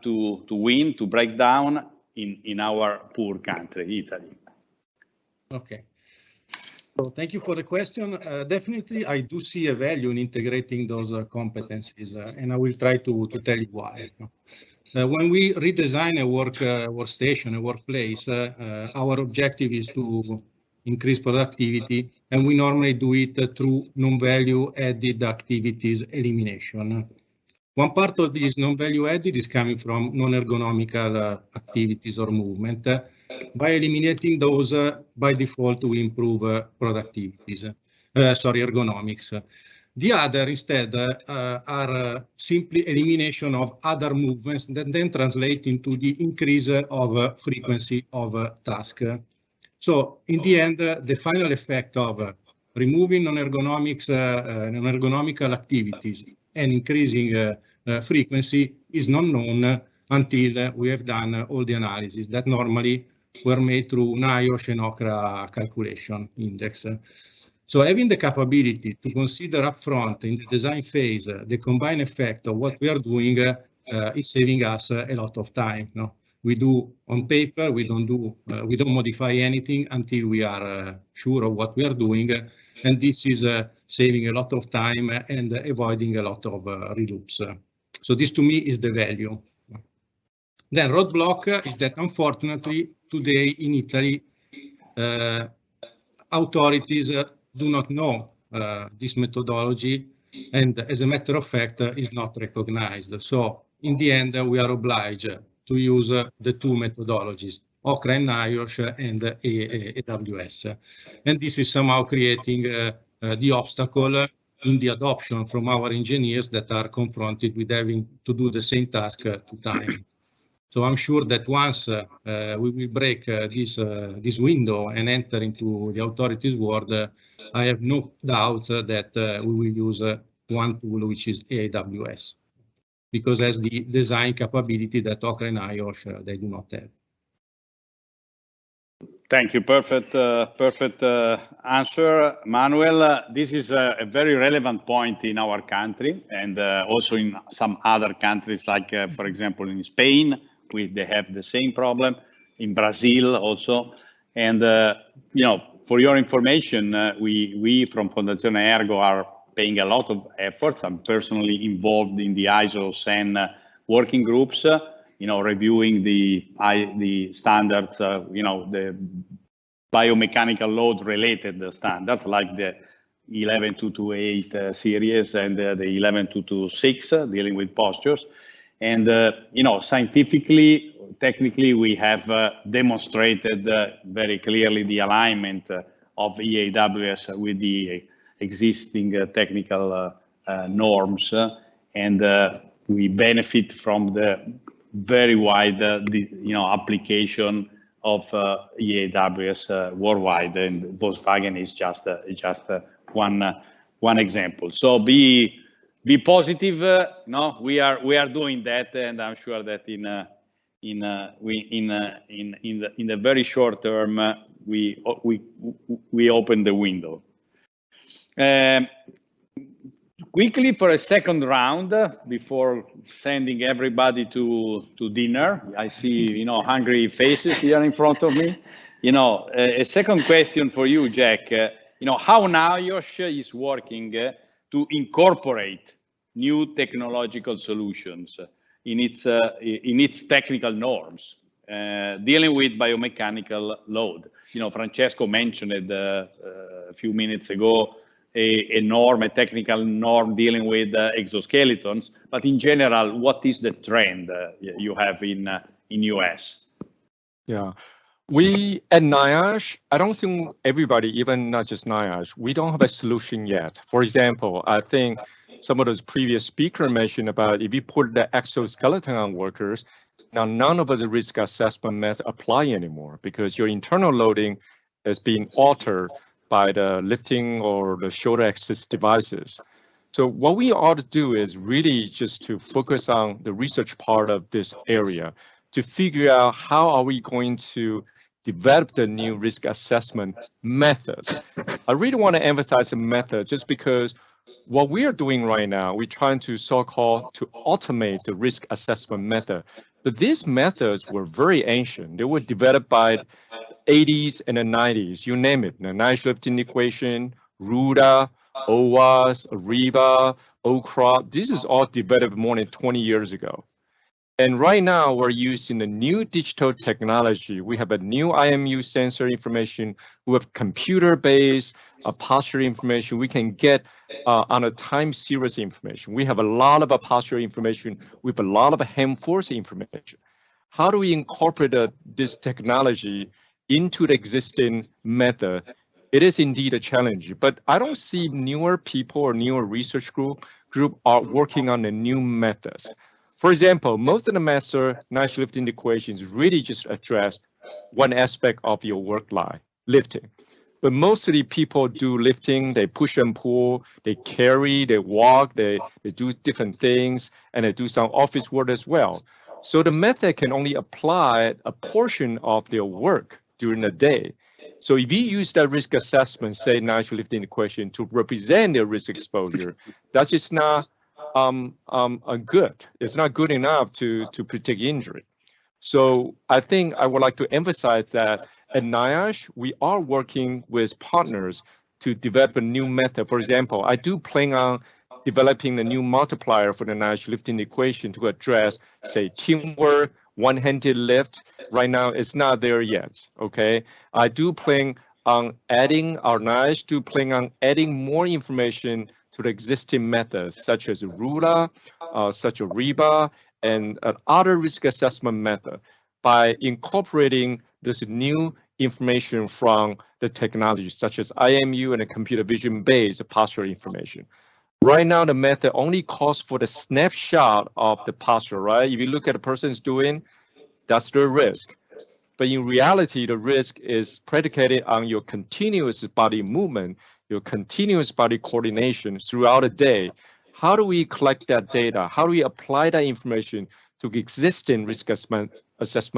to win, to break down in our poor country, Italy? Okay. So thank you for the question. Definitely, I do see a value in integrating those competencies, and I will try to tell you why. When we redesign a workstation, a workplace, our objective is to increase productivity, and we normally do it through non-value added activities elimination. One part of this non-value added is coming from non-ergonomical activities or movement. By eliminating those, by default, we improve ergonomics. The other, instead, are simply elimination of other movements that then translate into the increase of frequency of task. So, in the end, the final effect of removing non-ergonomical activities and increasing frequency is not known until we have done all the analysis that normally were made through NIOSH and OCRA calculation index. So having the capability to consider upfront in the design phase the combined effect of what we are doing is saving us a lot of time. No? We do on paper, we don't modify anything until we are sure of what we are doing, and this is saving a lot of time and avoiding a lot of reloops. So this to me is the value. Then roadblock is that unfortunately today in Italy authorities do not know this methodology, and as a matter of fact is not recognized. So in the end we are obliged to use the two methodologies, OCRA and NIOSH and EAWS. And this is somehow creating the obstacle in the adoption from our engineers that are confronted with having to do the same task 2 times. So I'm sure that once we will break this window and enter into the authorities world, I have no doubt that we will use one tool, which is EAWS, because as the design capability that OCRA and NIOSH they do not have. Thank you. Perfect answer, Manuel. This is a very relevant point in our country and also in some other countries, like, for example, in Spain, they have the same problem, in Brazil also. And, you know, for your information, we from Fondazione Ergo are paying a lot of efforts. I'm personally involved in the ISO 10 working groups, you know, reviewing the standards, you know, the biomechanical load related standards like the 11228 series and the 11226 dealing with postures. And, you know, scientifically, technically, we have demonstrated very clearly the alignment of EAWS with the existing technical norms. And we benefit from the very wide, you know, application of EAWS worldwide, and Volkswagen is just one example. So be positive. No, we are doing that, and I'm sure that in the very short term we open the window. Quickly for a second round before sending everybody to dinner. I see, you know, hungry faces here in front of me. You know, a second question for you, Jack. You know, how NIOSH is working to incorporate new technological solutions in its technical norms, dealing with biomechanical load. You know, Francesco mentioned it a few minutes ago, a technical norm dealing with exoskeletons, but in general, what is the trend you have in US? Yeah, we at NIOSH, I don't think everybody, even not just NIOSH, we don't have a solution yet. For example, I think some of those previous speakers mentioned about if you put the exoskeleton on workers, now none of the risk assessment methods apply anymore because your internal loading is being altered by the lifting or the shoulder access devices. So what we ought to do is really just to focus on the research part of this area to figure out how are we going to develop the new risk assessment methods. I really want to emphasize the method just because what we are doing right now, we're trying to so-called to automate the risk assessment method. But these methods were very ancient. They were developed by 80s and the 90s, you name it. The nice lifting equation, RUDA, OWASP, ARIBA, OCRA. This is all developed more than 20 years ago. And right now we're using the new digital technology. We have a new IMU sensor information. We have computer-based posture information. We can get on a time series information. We have a lot of posture information. We have a lot of hand force information. How do we incorporate this technology into the existing method? It is indeed a challenge, but I don't see newer people or newer research group are working on the new methods. For example, most of the master nice lifting equations really just address one aspect of your work life, lifting. But mostly people do lifting, they push and pull, they carry, they walk, they do different things, and they do some office work as well. So the method can only apply a portion of their work during the day. So if you use that risk assessment, say natural lifting equation, to represent the risk exposure, that's just not good. It's not good enough to predict injury. So I think I would like to emphasize that at NIOSH, we are working with partners to develop a new method. For example, I do plan on developing a new multiplier for the natural lifting equation to address, say, teamwork, one-handed lift. Right now, it's not there yet, okay? I do plan on adding, our NIOSH do plan on adding more information to the existing methods, such as RULA, such as REBA, and other risk assessment method by incorporating this new information from the technology, such as IMU and a computer vision-based postural information. Right now, the method only calls for the snapshot of the posture, right? If you look at a person's doing, that's the risk. But in reality, the risk is predicated on your continuous body movement, your continuous body coordination throughout the day. How do we collect that data? How do we apply that information to existing risk assessment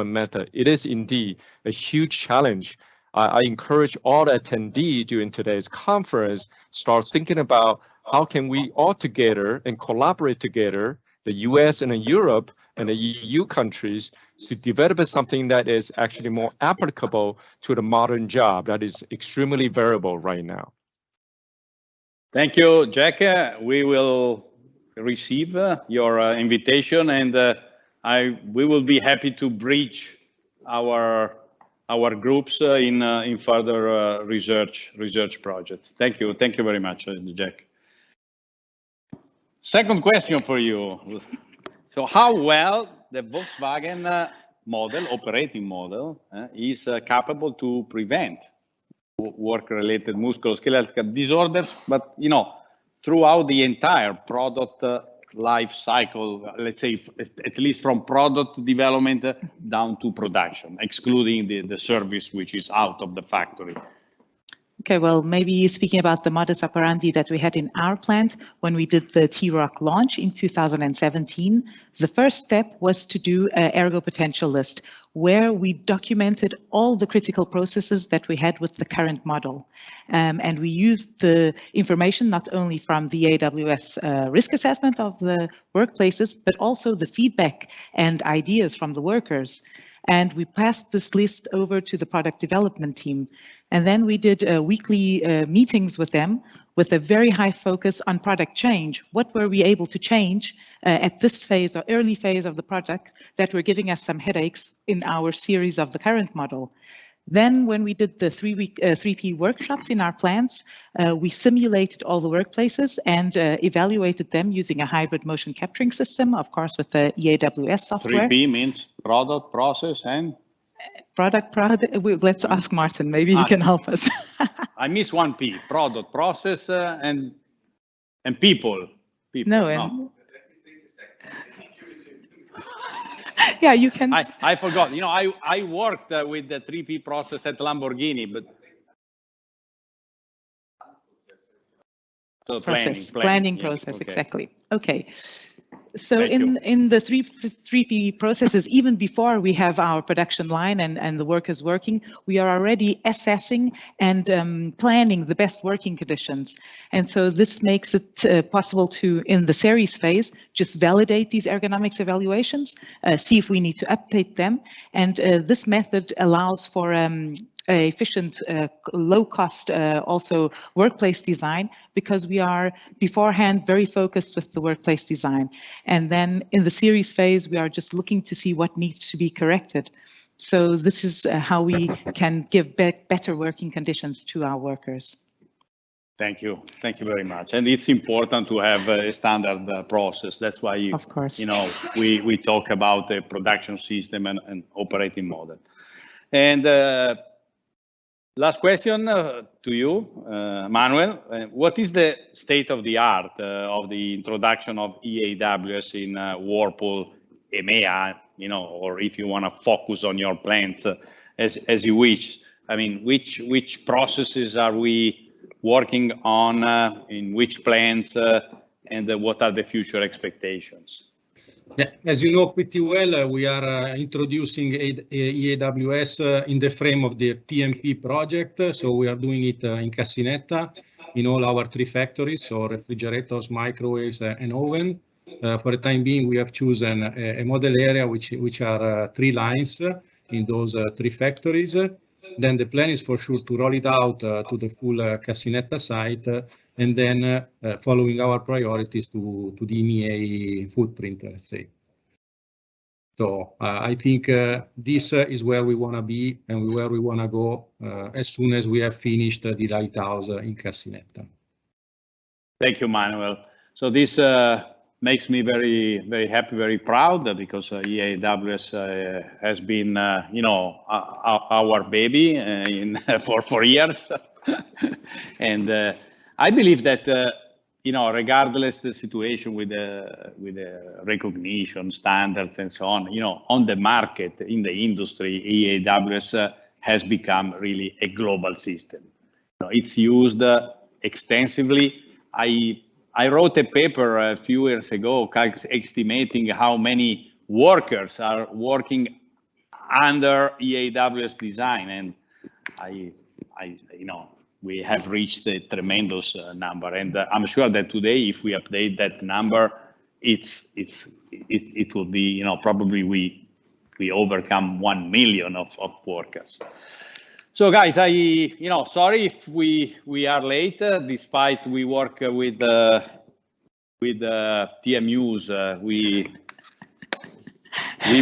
method? It is indeed a huge challenge. I encourage all the attendees during today's conference start thinking about how can we all together and collaborate together, the US and Europe and the EU countries, to develop something that is actually more applicable to the modern job that is extremely variable right now. Thank you, Jack. We will receive your invitation, and we will be happy to bridge our groups in further research projects. Thank you very much, Jack. Second question for you. So how well the Volkswagen operating model is capable to prevent work-related musculoskeletal disorders, but throughout the entire product life cycle, let's say at least from product development down to production, excluding the service which is out of the factory. Okay, well, maybe speaking about the modus operandi that we had in our plant when we did the T-Rock launch in 2017, the first step was to do an ergo potential list where we documented all the critical processes that we had with the current model. And we used the information not only from the EAWS risk assessment of the workplaces, but also the feedback and ideas from the workers. And we passed this list over to the product development team. And then we did weekly meetings with them with a very high focus on product change. What were we able to change at this phase or early phase of the product that were giving us some headaches in our series of the current model? Then when we did the 3P workshops in our plants, we simulated all the workplaces and evaluated them using a hybrid motion capturing system, of course, with the EAWS software. 3P means product, process, and? Product. Let's ask Martin, maybe he can help us. I miss one P, product, process, and people. No. Yeah, you can. I forgot. I worked with the 3P process at Lamborghini, but so planning process, okay. Exactly. Okay. So in the 3P processes, even before we have our production line and the workers working, we are already assessing and planning the best working conditions. And so this makes it possible to, in the series phase, just validate these ergonomics evaluations, see if we need to update them. And this method allows for efficient, low-cost also workplace design, because we are beforehand very focused with the workplace design. And then in the series phase, we are just looking to see what needs to be corrected. So this is how we can give better working conditions to our workers. Thank you very much. And it's important to have a standard process. That's why, of course, we talk about the production system and operating model. And last question to you, Manuel. What is the state of the art of the introduction of EAWS in Whirlpool EMEA, or if you want to focus on your plants as you wish? I mean, which processes are we working on in which plants, and what are the future expectations? Yeah, as you know pretty well, we are introducing EAWS in the frame of the PMP project. So we are doing it in Cassinetta in all our 3 factories, so refrigerators, microwaves, and oven. For the time being, we have chosen a model area which are 3 lines in those 3 factories. Then the plan is for sure to roll it out to the full Cassinetta site, and then following our priorities to the EMEA footprint, let's say. So I think this is where we want to be and where we want to go as soon as we have finished the lighthouse in Cassinetta. Thank you, Manuel. So this makes me very, very happy, very proud, because EAWS has been, you know, our baby for 4 years. And I believe that, you know, regardless the situation with the recognition standards and so on, you know, on the market, in the industry, EAWS has become really a global system. You know, it's used extensively. I wrote a paper a few years ago estimating how many workers are working under EAWS design, and you know, we have reached a tremendous number, and I'm sure that today, if we update that number, it will be, you know, probably we overcome 1 million of workers. So guys, you know, sorry if we are late, despite we work with TMUs. We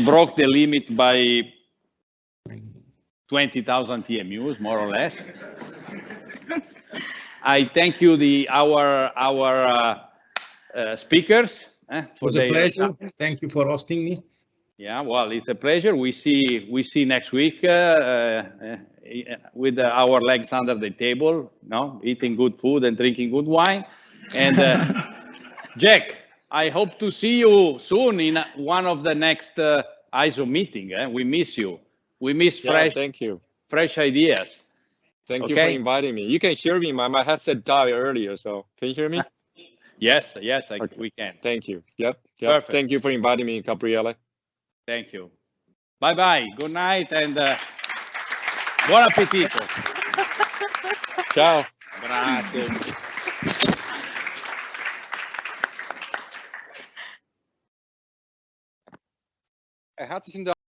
broke the limit by 20,000 TMUs, more or less. I thank you, our speakers. It was a pleasure. Thank you for hosting me. Yeah, well, it's a pleasure. We see next week with our legs under the table, no, eating good food and drinking good wine. And Jack, I hope to see you soon in one of the next ISO meeting. We miss you. We miss fresh ideas. Thank you for inviting me. You can hear me. My headset died earlier, so can you hear me? Yes, we can. Thank you. Yep. Perfect. Thank you for inviting me, Gabriele. Thank you. Bye-bye. Good night and buon appetito. Ciao. Grazie. Herzlichen Dank.